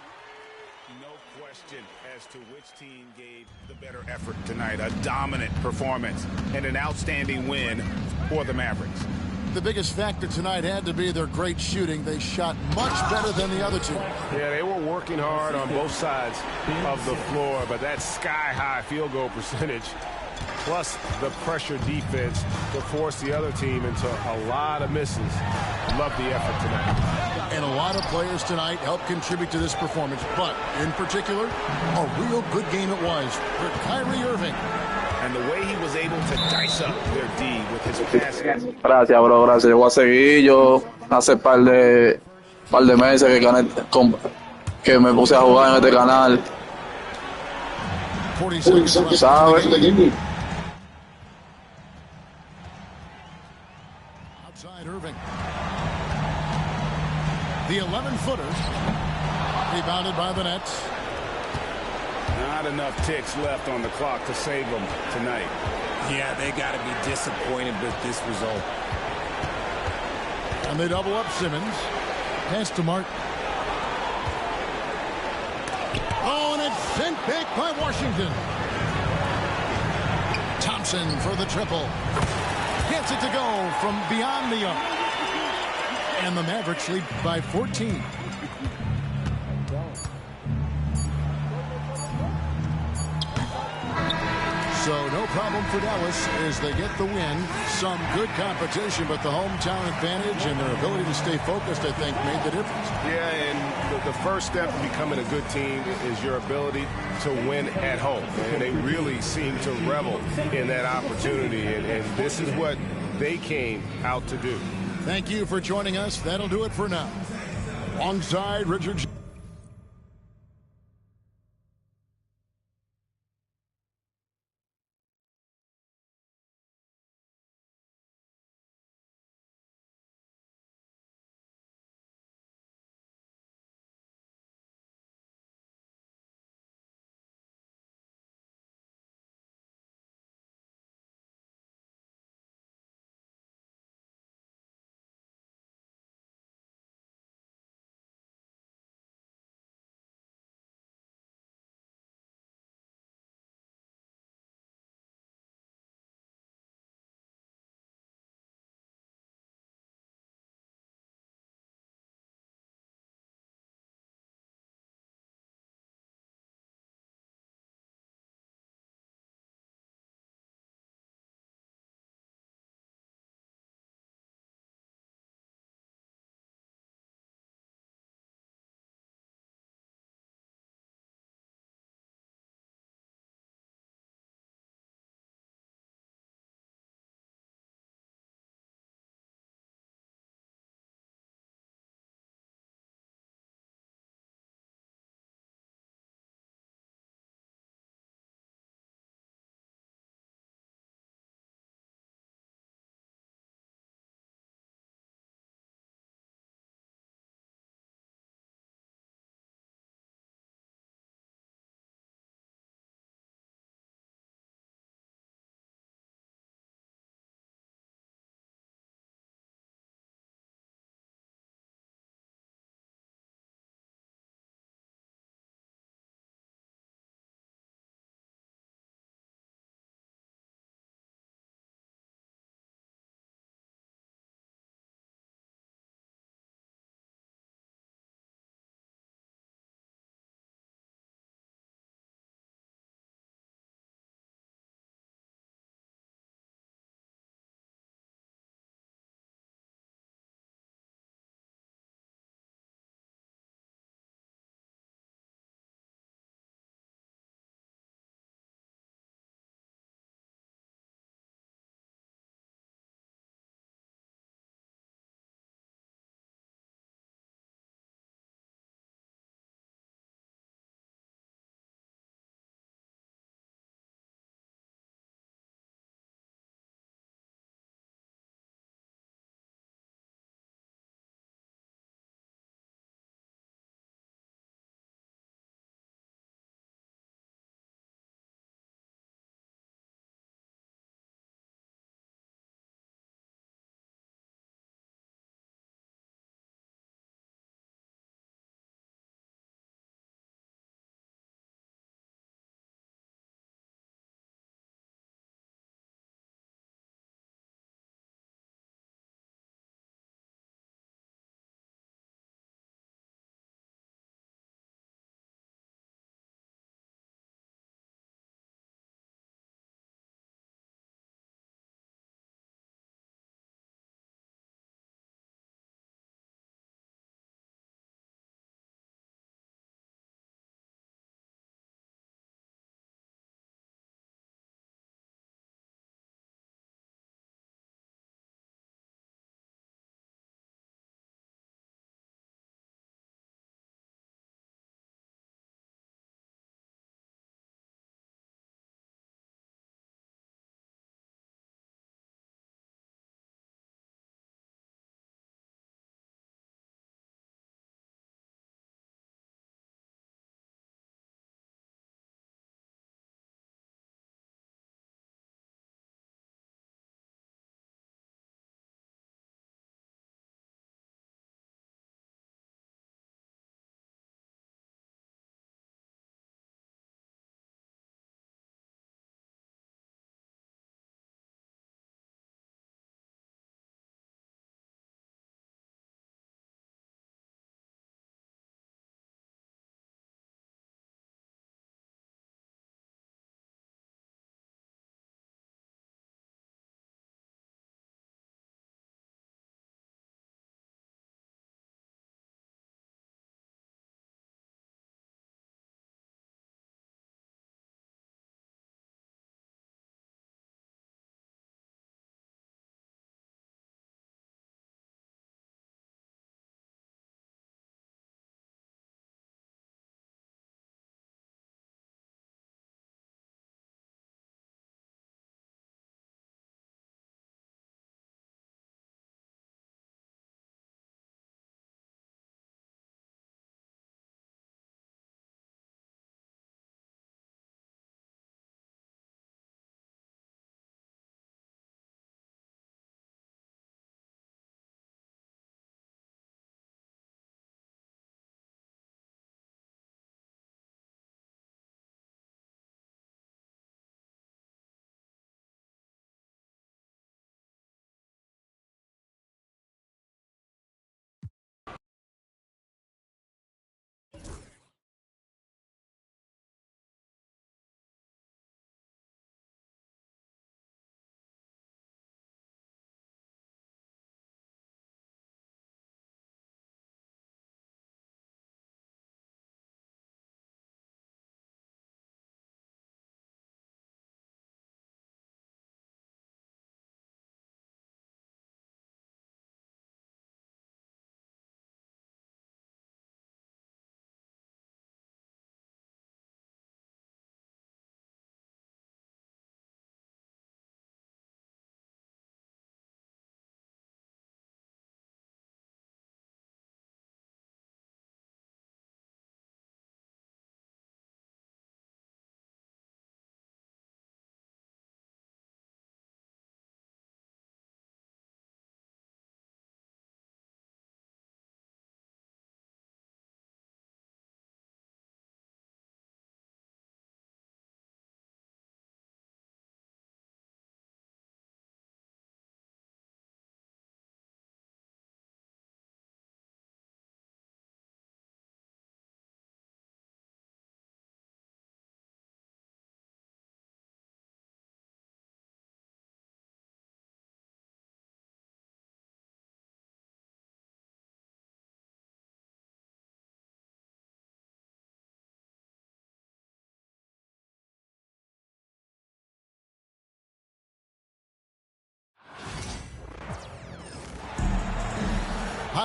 D: No question as to which team gave the better effort tonight. A dominant performance and an outstanding win for the Mavericks.
A: The biggest factor tonight had to be their great shooting. They shot much better than the other two.
H: Yeah, they were working hard on both sides of the floor, but that sky-high field goal percentage, plus the pressure defense to force the other team into a lot of misses. Love the effort tonight.
A: And a lot of players tonight helped contribute to this performance, but in particular, a real good game it was for Kyrie Irving.
D: And the way he was able to dice up their D with his passing.
E: Gracias, bro, gracias. Yo voy a seguir. Yo hace par de meses que me puse a jugar en este canal.
A: 40 seconds left.
E: ¿Sabes?
A: Outside Irving. The 11-footer. Rebounded by the Nets.
D: Not enough ticks left on the clock to save them tonight.
C: Yeah, they got to be disappointed with this result.
A: And they double up Simmons. Pass to Martin. Oh, and it's sent back by Washington. Thompson for the triple. Gets it to go from beyond the arc. And the Mavericks lead by 14. So no problem for Dallas as they get the win. Some good competition, but the hometown advantage and their ability to stay focused, I think, made the difference.
H: Yeah, and the first step to becoming a good team is your ability to win at home. And they really seem to revel in that opportunity, and this is what they came out to do.
A: Thank you for joining us. That'll do it for now. Alongside Richard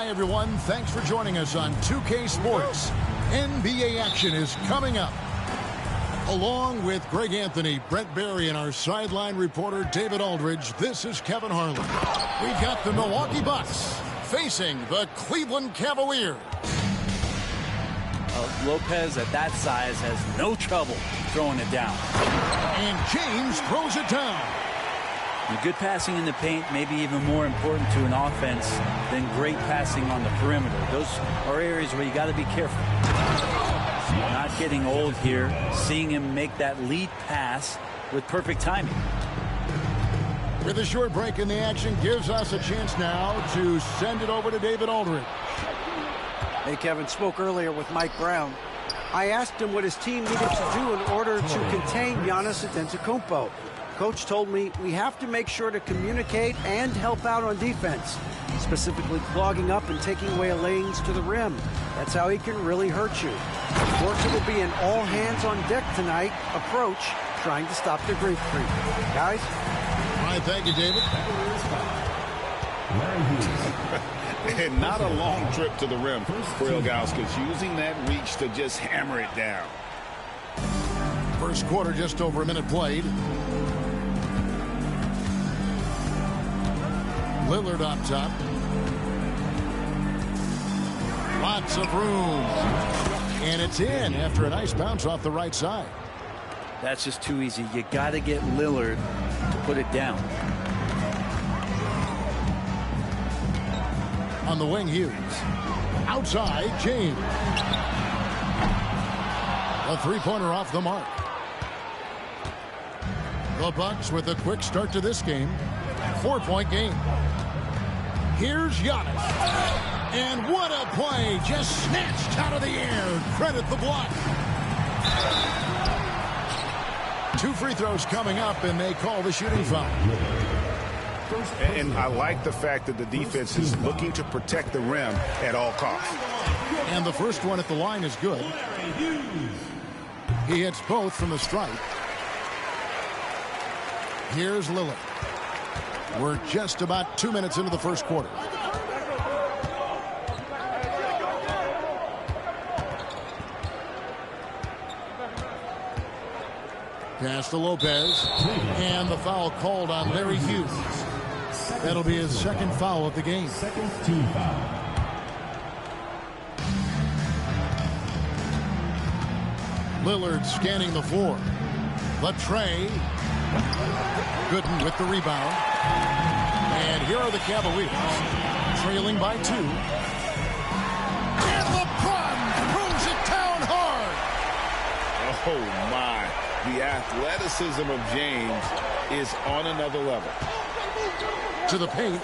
A: Hi, everyone. Thanks for joining us on 2K Sports. NBA action is coming up. Along with Greg Anthony, Brent Barry, and our sideline reporter David Aldridge, this is Kevin Harlan. We've got the Milwaukee Bucks facing the Cleveland Cavaliers.
I: Lopez at that size has no trouble throwing it down.
A: And James throws it down.
I: And good passing in the paint may be even more important to an offense than great passing on the perimeter. Those are areas where you got to be careful. Not getting old here, seeing him make that lead pass with perfect timing.
A: With a short break in the action, gives us a chance now to send it over to David Aldridge.
F: Hey, Kevin, spoke earlier with Mike Brown. I asked him what his team needed to do in order to contain Giannis Antetokounmpo. Coach told me we have to make sure to communicate and help out on defense, specifically clogging up and taking away lanes to the rim. That's how he can really hurt you. Of course, it will be an all-hands-on-deck tonight approach, trying to stop the Greek creep. Guys?
A: All right, thank you, David.
D: And not a long trip to the rim for Ilgauskas, using that reach to just hammer it down.
A: First quarter, just over a minute played. Lillard on top. Lots of room. And it's in after a nice bounce off the right side.
I: That's just too easy. You got to get Lillard to put it down.
A: On the wing, Hughes. Outside, James. A three-pointer off the mark. The Bucks with a quick start to this game. 4-point game. Here's Giannis. And what a play. Just snatched out of the air. Credit the block. 2 free throws coming up, and they call the shooting foul.
D: And I like the fact that the defense is looking to protect the rim at all costs.
A: And the first one at the line is good. He hits both from the stripe. Here's Lillard. We're just about 2 minutes into the first quarter. Pass to Lopez. And the foul called on Larry Hughes. That'll be his second foul of the game.
G: Second team foul.
A: Lillard scanning the floor. Latrey. Gooden with the rebound. And here are the Cavaliers, trailing by 2. And LeBron throws it down hard.
D: Oh, my. The athleticism of James is on another level.
A: To the paint.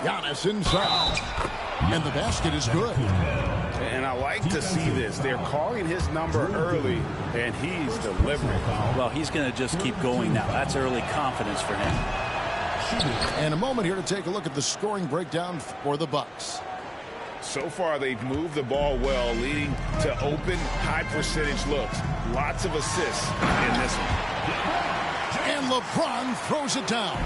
A: Giannis inside. And the basket is good.
D: And I like to see this. They're calling his number early, and he's delivering.
I: Well, he's going to just keep going now. That's early confidence for him.
A: And a moment here to take a look at the scoring breakdown for the Bucks.
D: So far, they've moved the ball well, leading to open, high-percentage looks. Lots of assists in this one.
A: And LeBron throws it down.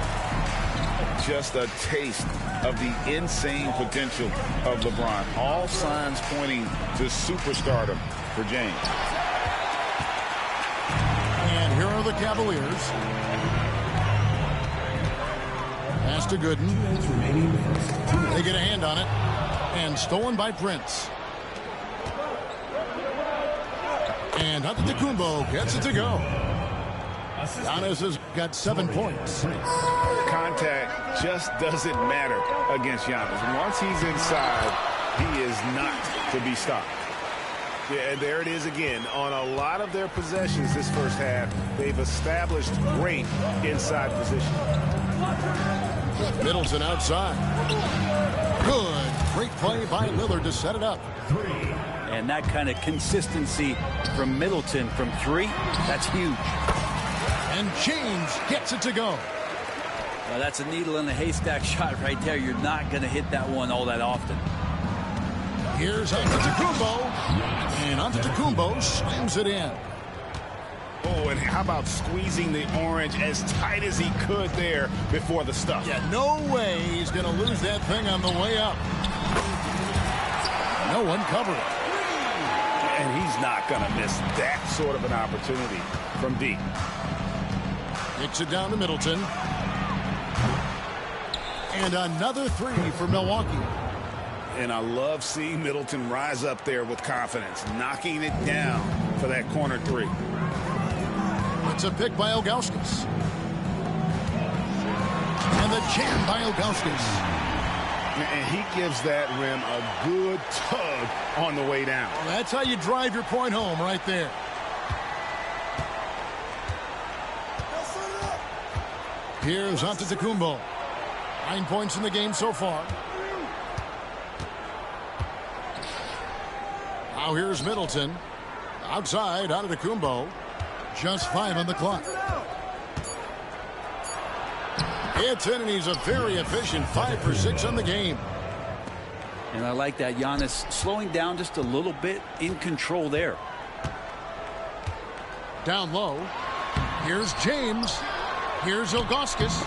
D: Just a taste of the insane potential of LeBron. All signs pointing to superstardom for James.
A: And here are the Cavaliers. Pass to Gooden. They get a hand on it. And stolen by Prince. And Antetokounmpo gets it to go. Giannis has got 7 points.
D: Contact just doesn't matter against Giannis. Once he's inside, he is not to be stopped.
H: Yeah, and there it is again. On a lot of their possessions this first half, they've established great inside position.
A: Middleton outside. Good. Great play by Lillard to set it up.
I: And that kind of consistency from Middleton from 3, that's huge.
A: And James gets it to go.
I: Well, that's a needle in a haystack shot right there. You're not going to hit that one all that often.
A: Here's Antetokounmpo. And Antetokounmpo slams it in.
D: Oh, and how about squeezing the orange as tight as he could there before the stuff?
A: Yeah, no way he's going to lose that thing on the way up. No one covered it.
D: And he's not going to miss that sort of an opportunity from deep.
A: Kicks it down to Middleton. And another three for Milwaukee.
D: And I love seeing Middleton rise up there with confidence, knocking it down for that corner three.
A: It's a pick by Ilgauskas. And the jam by Ilgauskas.
D: And he gives that rim a good tug on the way down.
A: Well, that's how you drive your point home right there. Here's Antetokounmpo. 9 points in the game so far. Now here's Middleton. Outside, Antetokounmpo. Just 5 on the clock. It's in, and he's a very efficient 5 for 6 on the game.
I: And I like that. Giannis slowing down just a little bit, in control there.
A: Down low. Here's James. Here's Ilgauskas.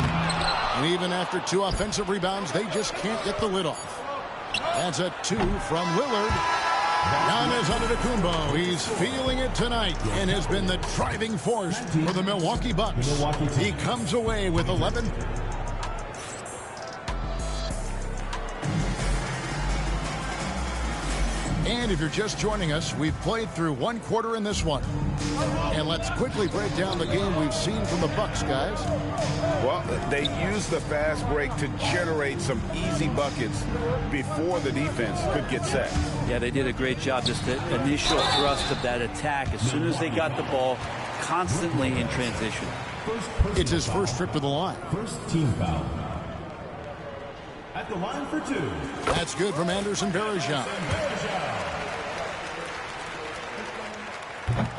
A: And even after 2 offensive rebounds, they just can't get the lid off. That's a 2 from Lillard. Giannis Antetokounmpo, he's feeling it tonight and has been the driving force for the Milwaukee Bucks. He comes away with 11. And if you're just joining us, we've played through 1 quarter in this one. And let's quickly break down the game we've seen from the Bucks, guys.
D: Well, they used the fast break to generate some easy buckets before the defense could get set.
I: Yeah, they did a great job. Just the initial thrust of that attack. As soon as they got the ball, constantly in transition.
A: It's his first trip to the line.
G: First team foul. At the line for 2.
A: That's good from Anderson Varejao.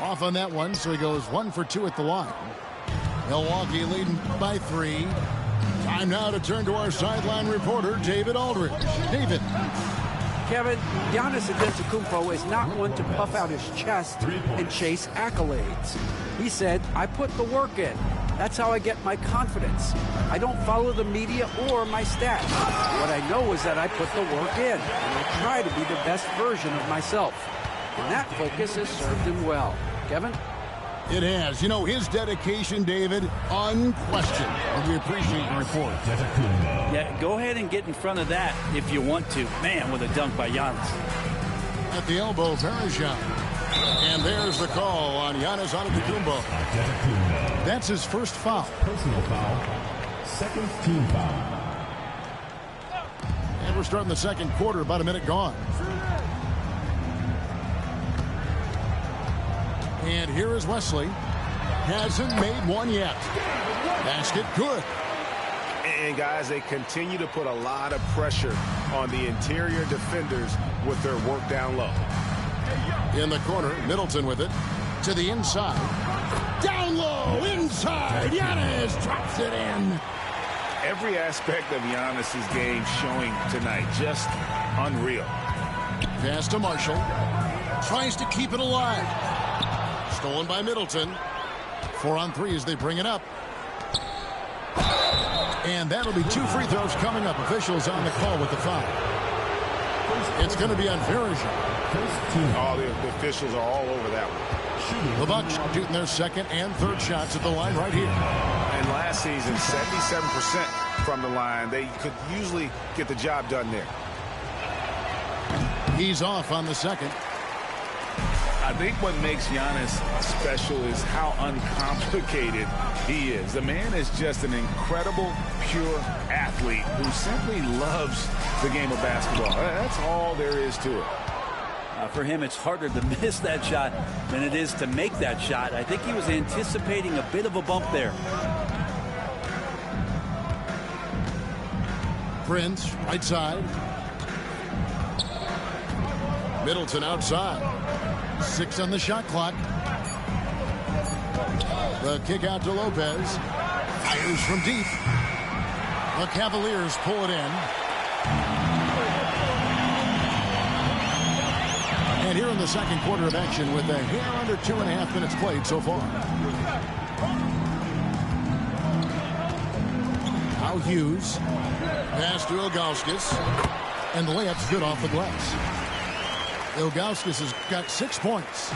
A: Off on that one, so he goes 1 for 2 at the line. Milwaukee leading by 3. Time now to turn to our sideline reporter, David Aldridge. David.
F: Kevin, Giannis Antetokounmpo is not one to puff out his chest and chase accolades. He said, I put the work in. That's how I get my confidence. I don't follow the media or my stats. What I know is that I put the work in, and I try to be the best version of myself. And that focus has served him well. Kevin?
A: It has. You know, his dedication, David, unquestioned. And we appreciate your report.
I: Yeah, go ahead and get in front of that if you want to. Man, with a dunk by Giannis.
A: At the elbow, Varejao. And there's the call on Giannis Antetokounmpo. That's his first foul.
G: Personal foul. Second team foul.
A: And we're starting the second quarter, about a minute gone. And here is Wesley. Hasn't made one yet. Basket good.
D: And guys, they continue to put a lot of pressure on the interior defenders with their work down low.
A: In the corner, Middleton with it. To the inside. Down low, inside. Giannis drops it in.
D: Every aspect of Giannis's game showing tonight, just unreal.
A: Pass to Marshall. Tries to keep it alive. Stolen by Middleton. 4 on 3 as they bring it up. And that'll be 2 free throws coming up. Officials on the call with the foul. It's going to be on Varejao.
D: Oh, the officials are all over that one.
A: The Bucks shooting their second and third shots at the line right here.
D: And last season, 77% from the line. They could usually get the job done there.
A: He's off on the second.
D: I think what makes Giannis special is how uncomplicated he is. The man is just an incredible, pure athlete who simply loves the game of basketball. That's all there is to it.
I: For him, it's harder to miss that shot than it is to make that shot. I think he was anticipating a bit of a bump there.
A: Prince, right side. Middleton outside. 6 on the shot clock. The kick out to Lopez. Fires from deep. The Cavaliers pull it in. And And here in the second quarter of action with a hair under 2.5 minutes played so far. Now Hughes. Pass to Ilgauskas. And the layup's good off the glass. Ilgauskas has got 6 points.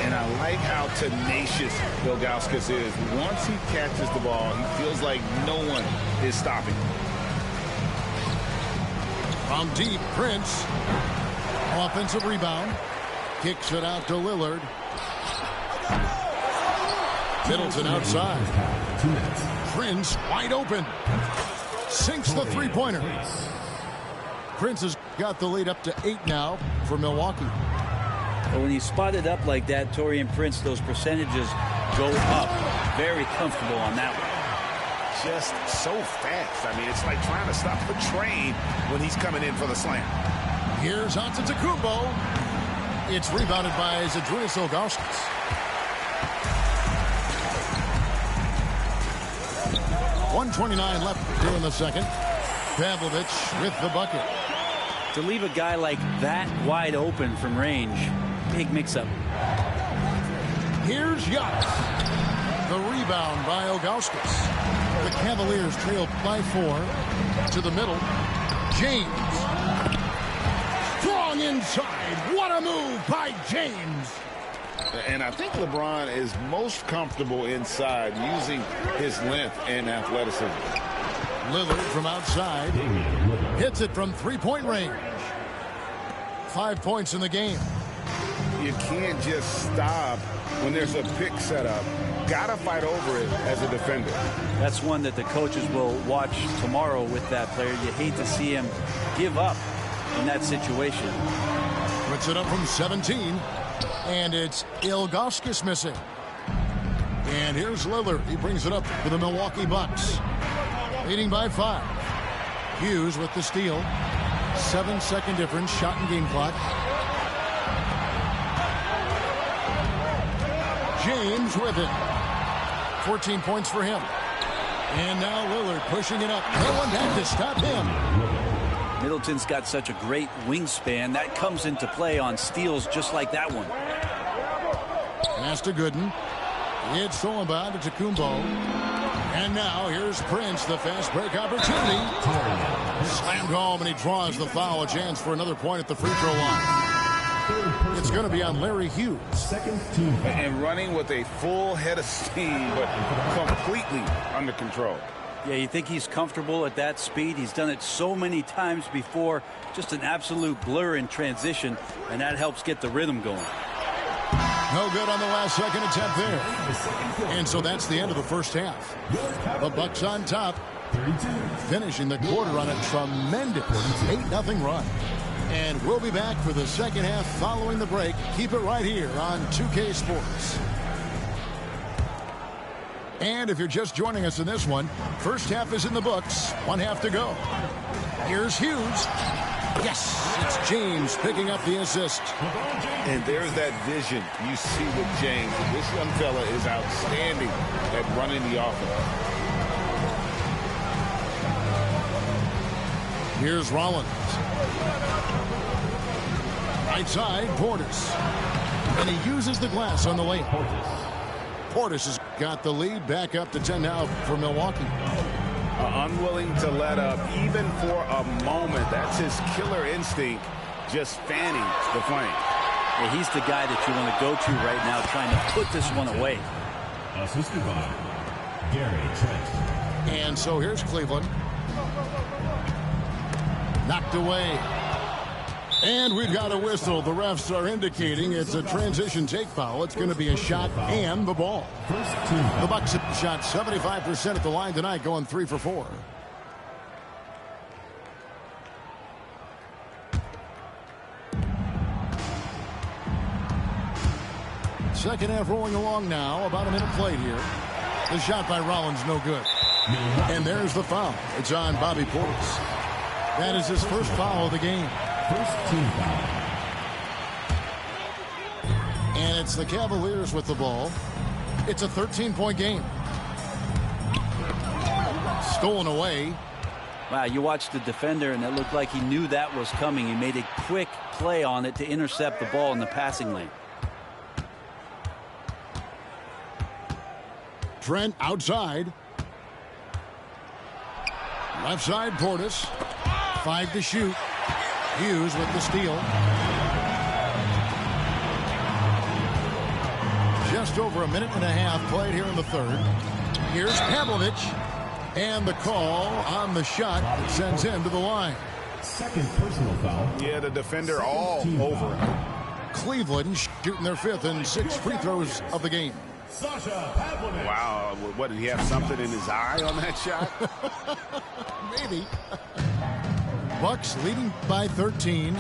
D: And I like how tenacious Ilgauskas is. Once he catches the ball, he feels like no one is stopping.
A: From deep, Prince. Offensive rebound. Kicks it out to Lillard. Middleton outside. Prince wide open. Sinks the three-pointer. Prince has got the lead up to 8 now for Milwaukee.
I: Well, when you spot it up like that, Taurean Prince, those percentages go up. Very comfortable on that one.
D: Just so fast. I mean, it's like trying to stop a train when he's coming in for the slam.
A: Here's Antetokounmpo. It's rebounded by Zydrunas Ilgauskas. .129 left here in the second. Pavlovich with the bucket.
I: To leave a guy like that wide open from range, big mix-up.
A: Here's Giannis. The rebound by Ilgauskas. The Cavaliers trail by 4 to the middle. James. Strong inside. What a move by James.
D: And I think LeBron is most comfortable inside using his length and athleticism.
A: Lillard from outside. Hits it from three-point range. 5 points in the game.
D: You can't just stop when there's a pick set up. Gotta fight over it as a defender.
I: That's one that the coaches will watch tomorrow with that player. You hate to see him give up in that situation.
A: Puts it up from 17. And it's Ilgauskas missing. And here's Lillard. He brings it up for the Milwaukee Bucks. Leading by 5. Hughes with the steal. 7-second difference. Shot and game clock. James with it. 14 points for him. And now Lillard pushing it up. No one back to stop him.
I: Middleton's got such a great wingspan. That comes into play on steals just like that one.
A: Pass to Gooden. It's stolen by Antetokounmpo. And now here's Prince, the fast break opportunity. Slammed home, and he draws the foul. A chance for another point at the free throw line. It's going to be on Larry Hughes.
D: And running with a full head of steam, but completely under control.
I: Yeah, you think he's comfortable at that speed. He's done it so many times before. Just an absolute blur in transition, and that helps get the rhythm going.
A: No good on the last second attempt there. And so that's the end of the first half. The Bucks on top, finishing the quarter on a tremendous 8-0 run. And we'll be back for the second half following the break. Keep it right here on 2K Sports. And if you're just joining us in this one, first half is in the books. 1 half to go. Here's Hughes. Yes, it's James picking up the assist.
D: And there's that vision you see with James. This young fella is outstanding at running the offense.
A: Here's Rollins. Right side, Portis. And he uses the glass on the layup. Portis has got the lead, back up to 10 now for Milwaukee.
D: Unwilling to let up even for a moment. That's his killer instinct, just fanning the flame.
I: Yeah, he's the guy that you want to go to right now, trying to put this one away.
G: Assisted by Gary Trent.
A: And so here's Cleveland. Knocked away. And we've got a whistle. The refs are indicating it's a transition take foul. It's going to be a shot and the ball. The Bucks have shot 75% at the line tonight, going 3 for 4. Second half rolling along now. About a minute played here. The shot by Rollins, no good. And there's the foul. It's on Bobby Portis. That is his first foul of the game.
G: First team foul.
A: And it's the Cavaliers with the ball. It's a 13-point game. Stolen away.
I: Wow, you watched the defender, and it looked like he knew that was coming. He made a quick play on it to intercept the ball in the passing lane.
A: Trent outside. Left side, Portis. 5 to shoot. Hughes with the steal. Just over a minute and a half played here in the third. Here's Pavlovich. And the call on the shot that sends him to the line.
G: Second personal foul.
D: Yeah, the defender all over him.
A: Cleveland shooting their 5th and 6th free throws of the game.
D: Wow, what, did he have something in his eye on that shot?
A: Maybe. Bucks leading by 13.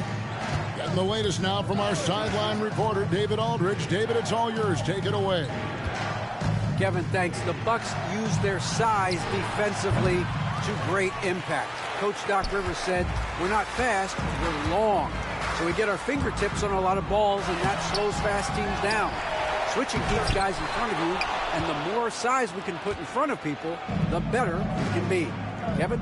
A: Getting the latest now from our sideline reporter, David Aldridge. David, it's all yours. Take it away.
F: Kevin, thanks. The Bucks use their size defensively to great impact. Coach Doc Rivers said, we're not fast, we're long. So we get our fingertips on a lot of balls, and that slows fast teams down. Switching keeps guys in front of you, and the more size we can put in front of people, the better we can be. Kevin?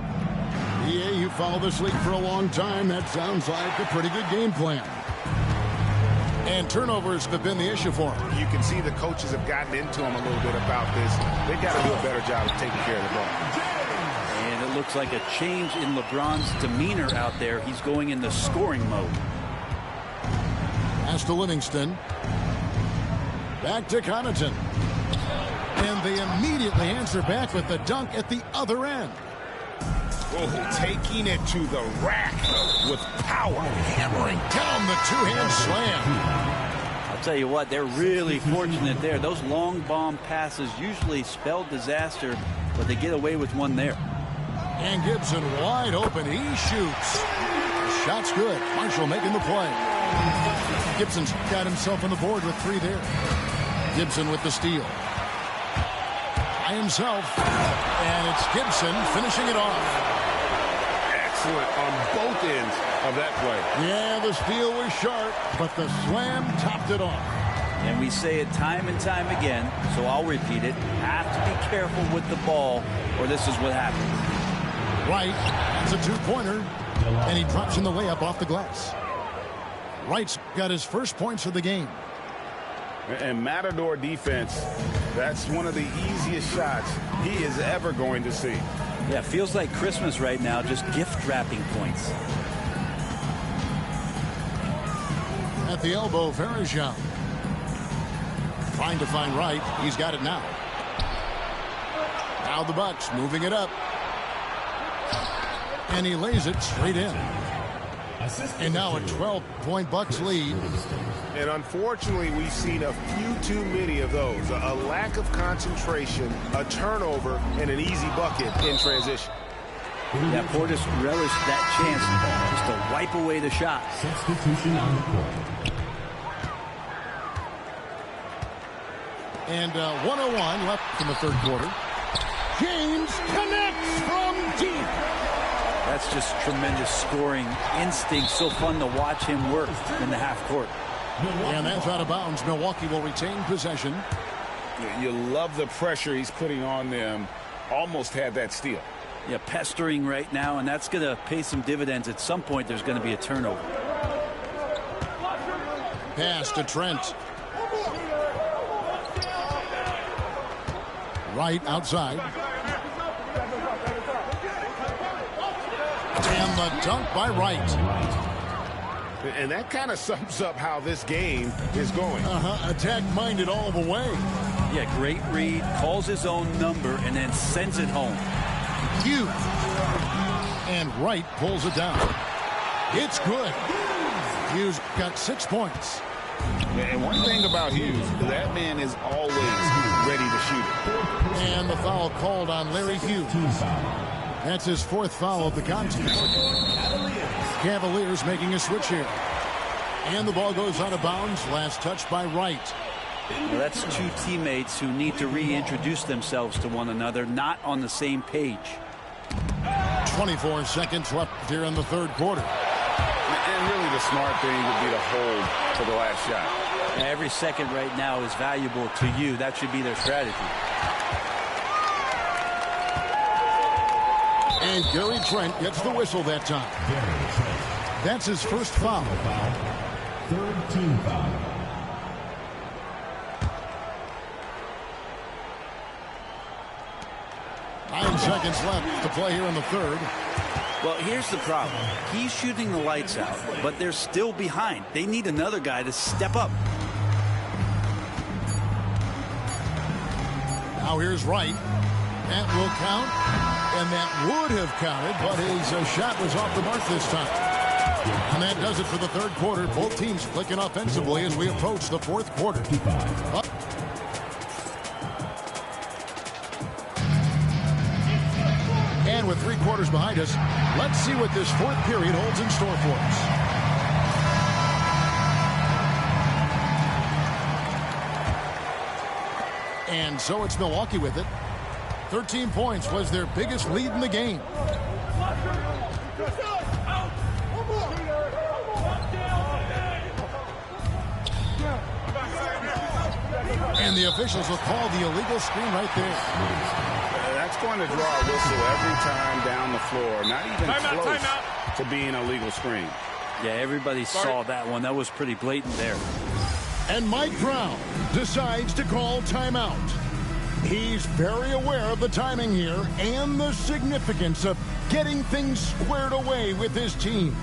A: Yeah, you follow this league for a long time. That sounds like a pretty good game plan. And turnovers have been the issue for him.
D: You can see the coaches have gotten into him a little bit about this. They've got to do a better job of taking care of the ball.
I: And it looks like a change in LeBron's demeanor out there. He's going into scoring mode.
A: Pass to Livingston. Back to Connaughton. And they immediately answer back with the dunk at the other end.
D: Oh, taking it to the rack with power.
A: Hammering down the two-hand slam.
I: I'll tell you what, they're really fortunate there. Those long bomb passes usually spell disaster, but they get away with one there.
A: And Gibson wide open. He shoots. The shot's good. Marshall making the play. Gibson's got himself on the board with 3 there. Gibson with the steal. By himself. And it's Gibson finishing it off.
D: Excellent on both ends of that play.
A: Yeah, the steal was sharp, but the slam topped it off.
I: And we say it time and time again, so I'll repeat it. Have to be careful with the ball, or this is what happens.
A: Wright, that's a 2-pointer, and he drops in the layup off the glass. Wright's got his first points of the game.
D: And Matador defense, that's one of the easiest shots he is ever going to see.
I: Yeah, feels like Christmas right now, just gift wrapping points.
A: At the elbow, Farajan. Trying to find Wright. He's got it now. Now the Bucks moving it up. And he lays it straight in. And now a 12-point Bucks lead.
H: And unfortunately, we've seen a few too many of those. A lack of concentration, a turnover, and an easy bucket in transition.
I: Yeah, Portis relished that chance just to wipe away the shot.
G: Substitution on the court.
A: And 1:01 left in the third quarter. James connects from deep.
I: That's just tremendous scoring instinct. So fun to watch him work in the half court.
A: And that's out of bounds. Milwaukee will retain possession.
D: You love the pressure he's putting on them. Almost had that steal.
I: Yeah, pestering right now, and that's going to pay some dividends. At some point, there's going to be a turnover.
A: Pass to Trent. Wright outside. And the dunk by Wright.
H: And that kind of sums up how this game is going.
A: Attack-minded all the way.
I: Yeah, great read, calls his own number, and then sends it home.
A: Hughes. And Wright pulls it down. It's good. Hughes got 6 points.
D: And one thing about Hughes, that man is always ready to shoot it.
A: And the foul called on Larry Hughes. That's his 4th foul of the contest. Cavaliers making a switch here. And the ball goes out of bounds. Last touch by Wright.
I: Well, that's 2 teammates who need to reintroduce themselves to one another, not on the same page.
A: 24 seconds left here in the third quarter.
D: And really the smart thing would be to hold for the last shot.
I: Every second right now is valuable to you. That should be their strategy.
A: And Gary Trent gets the whistle that time. That's his first foul.
G: Third team foul.
A: Nine seconds left to play here in the third.
I: Well, here's the problem. He's shooting the lights out, but they're still behind. They need another guy to step up.
A: Now here's Wright. That will count, and that would have counted, but his shot was off the mark this time. And that does it for the third quarter. Both teams clicking offensively as we approach the fourth quarter. And with 3 quarters behind us, let's see what this fourth period holds in store for us. And so it's Milwaukee with it. 13 points was their biggest lead in the game. And the officials will call the illegal screen right there.
D: That's going to draw a whistle every time down the floor. Not even close to being a legal screen.
I: Yeah, everybody saw that one. That was pretty blatant there.
A: And Mike Brown decides to call timeout. He's very aware of the timing here and the significance of getting things squared away with his team.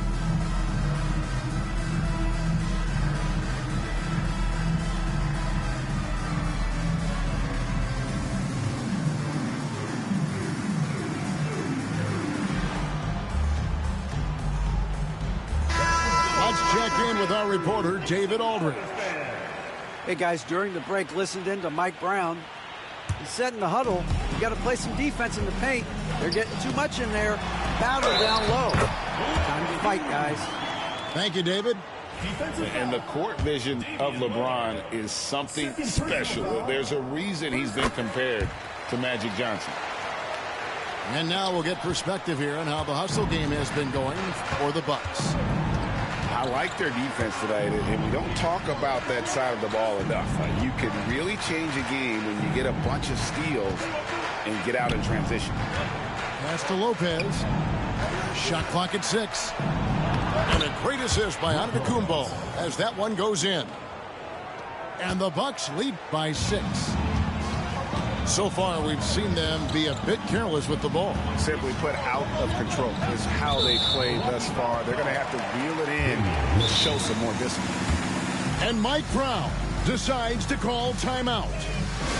A: Let's check in with our reporter, David Aldridge.
F: Hey, guys, during the break, listened in to Mike Brown. He said in the huddle, you got to play some defense in the paint. They're getting too much in there. Battle down low. Time to fight, guys.
A: Thank you, David.
D: And the court vision of LeBron is something special. There's a reason he's been compared to Magic Johnson.
A: And now we'll get perspective here on how the hustle game has been going for the Bucks.
D: I like their defense tonight, and we don't talk about that side of the ball enough. You can really change a game when you get a bunch of steals and get out in transition.
A: Pass to Lopez. Shot clock at 6. And a great assist by Antetokounmpo as that one goes in. And the Bucks lead by 6. So far, we've seen them be a bit careless with the ball.
D: Simply put, out of control is how they played thus far. They're going to have to reel it in to show some more discipline.
A: And Mike Brown decides to call timeout.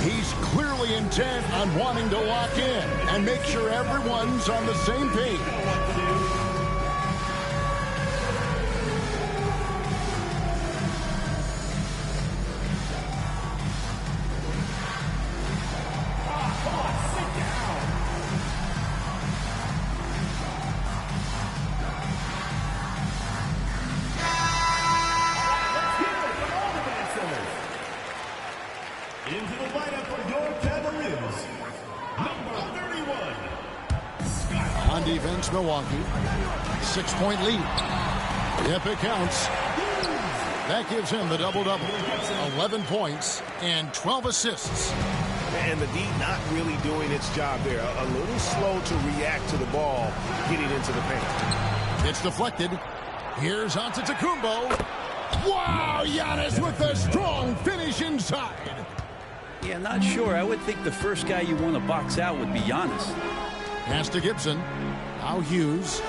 A: He's clearly intent on wanting to lock in and make sure everyone's on the same page.
G: Into the lineup for your Cavaliers, number 31.
A: On defense, Milwaukee. 6-point lead. If it counts, that gives him the double-double. 11 points and 12 assists.
H: And the D not really doing its job there. A little slow to react to the ball getting into the paint.
A: It's deflected. Here's Antetokounmpo. Wow, Giannis with a strong finish inside.
I: Yeah, not sure. I would think the first guy you want to box out would be Giannis.
A: Pass to Gibson. Now Hughes.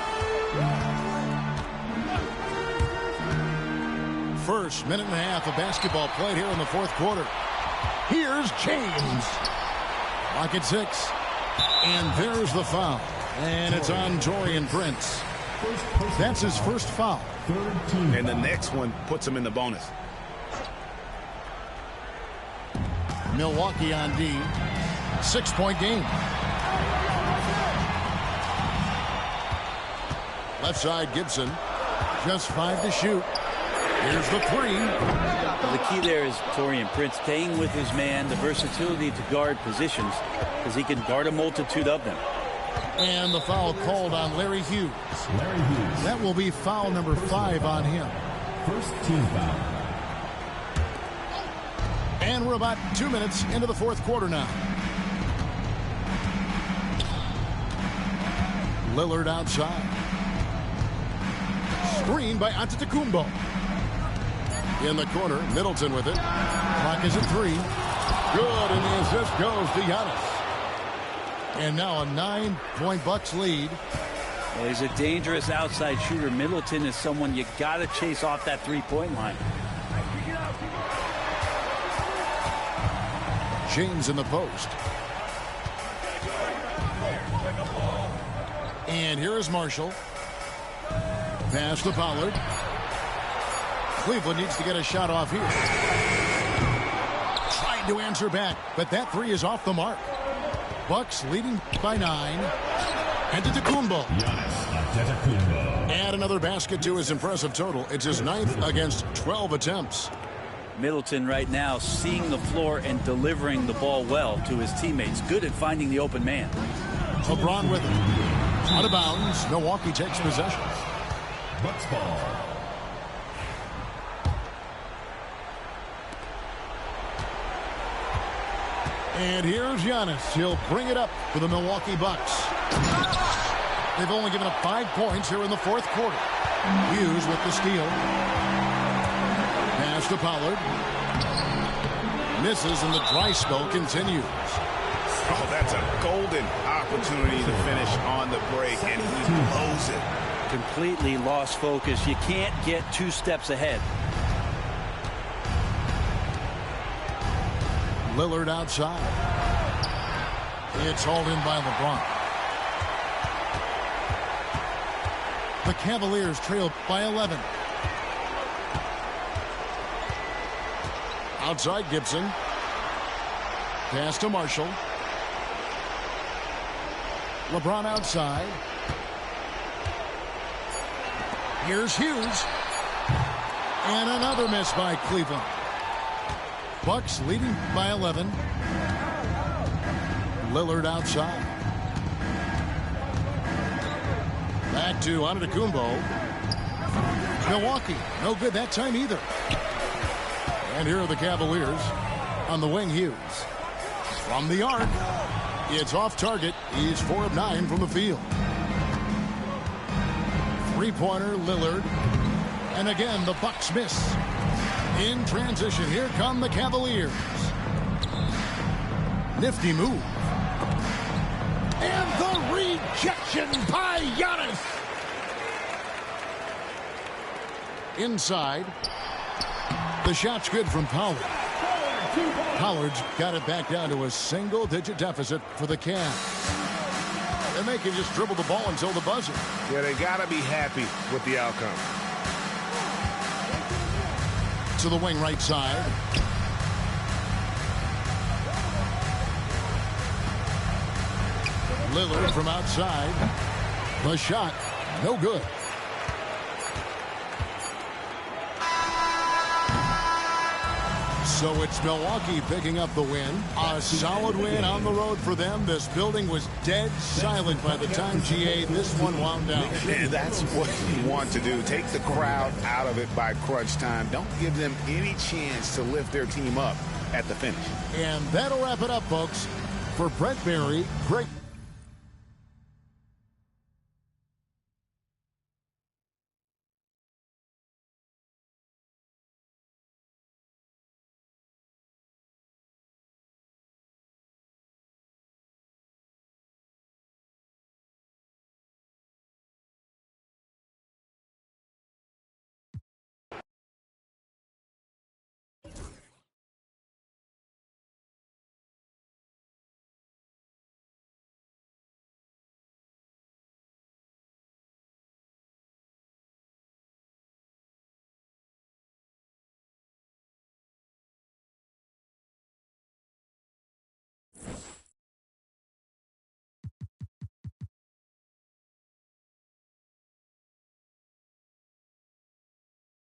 A: First minute and a half of basketball played here in the fourth quarter. Here's James. Clock at 6. And there's the foul. And it's on Taurean Prince. That's his first foul.
D: And the next one puts him in the bonus.
A: Milwaukee on D. 6-point game. Left side, Gibson. Just 5 to shoot. Here's the 3.
I: Well, the key there is Taurean Prince staying with his man, the versatility to guard positions, because he can guard a multitude of them.
A: And the foul called on Larry Hughes. That will be foul number 5 on him.
G: First team foul.
A: And we're about 2 minutes into the fourth quarter now. Lillard outside. Screen by Antetokounmpo. In the corner, Middleton with it. Clock is at 3. Good, and the assist goes to Giannis. And now a 9-point Bucks lead.
I: Well, he's a dangerous outside shooter. Middleton is someone you got to chase off that three-point line.
A: James in the post. And here is Marshall. Pass to Pollard. Cleveland needs to get a shot off here. Trying to answer back, but that three is off the mark. Bucks leading by 9. Antetokounmpo. Add another basket to his impressive total. It's his 9th against 12 attempts.
I: Middleton right now seeing the floor and delivering the ball well to his teammates. Good at finding the open man.
A: LeBron with it. Out of bounds. Milwaukee takes possession.
G: Bucks ball.
A: And here's Giannis. He'll bring it up for the Milwaukee Bucks. They've only given up 5 points here in the 4th quarter. Hughes with the steal. Pass to Pollard. Misses, and the dry spell continues.
D: Oh, that's a golden opportunity to finish on the break, and he blows it.
I: Completely lost focus. You can't get 2 steps ahead.
A: Lillard outside. It's hauled in by LeBron. The Cavaliers trail by 11. Outside Gibson. Pass to Marshall. LeBron outside. Here's Hughes. And another miss by Cleveland. Bucks leading by 11. Lillard outside. Back to Antetokounmpo. Milwaukee, no good that time either. And here are the Cavaliers. On the wing, Hughes. From the arc. It's off target. He's 4 of 9 from the field. Three-pointer, Lillard. And again, the Bucks miss. In transition, here come the Cavaliers. Nifty move. And the rejection by Giannis. Inside. The shot's good from Pollard. Pollard's got it back down to a single-digit deficit for the Cavs. And they can just dribble the ball until the buzzer.
H: Yeah, they got to be happy with the outcome.
A: To the wing right side. Lillard from outside. The shot, no good. So it's Milwaukee picking up the win. A solid win on the road for them. This building was dead silent by the time GA this one wound down.
D: And that's what you want to do. Take the crowd out of it by crunch time. Don't give them any chance to lift their team up at the finish.
A: And that'll wrap it up, folks. For Brett Barry, Greg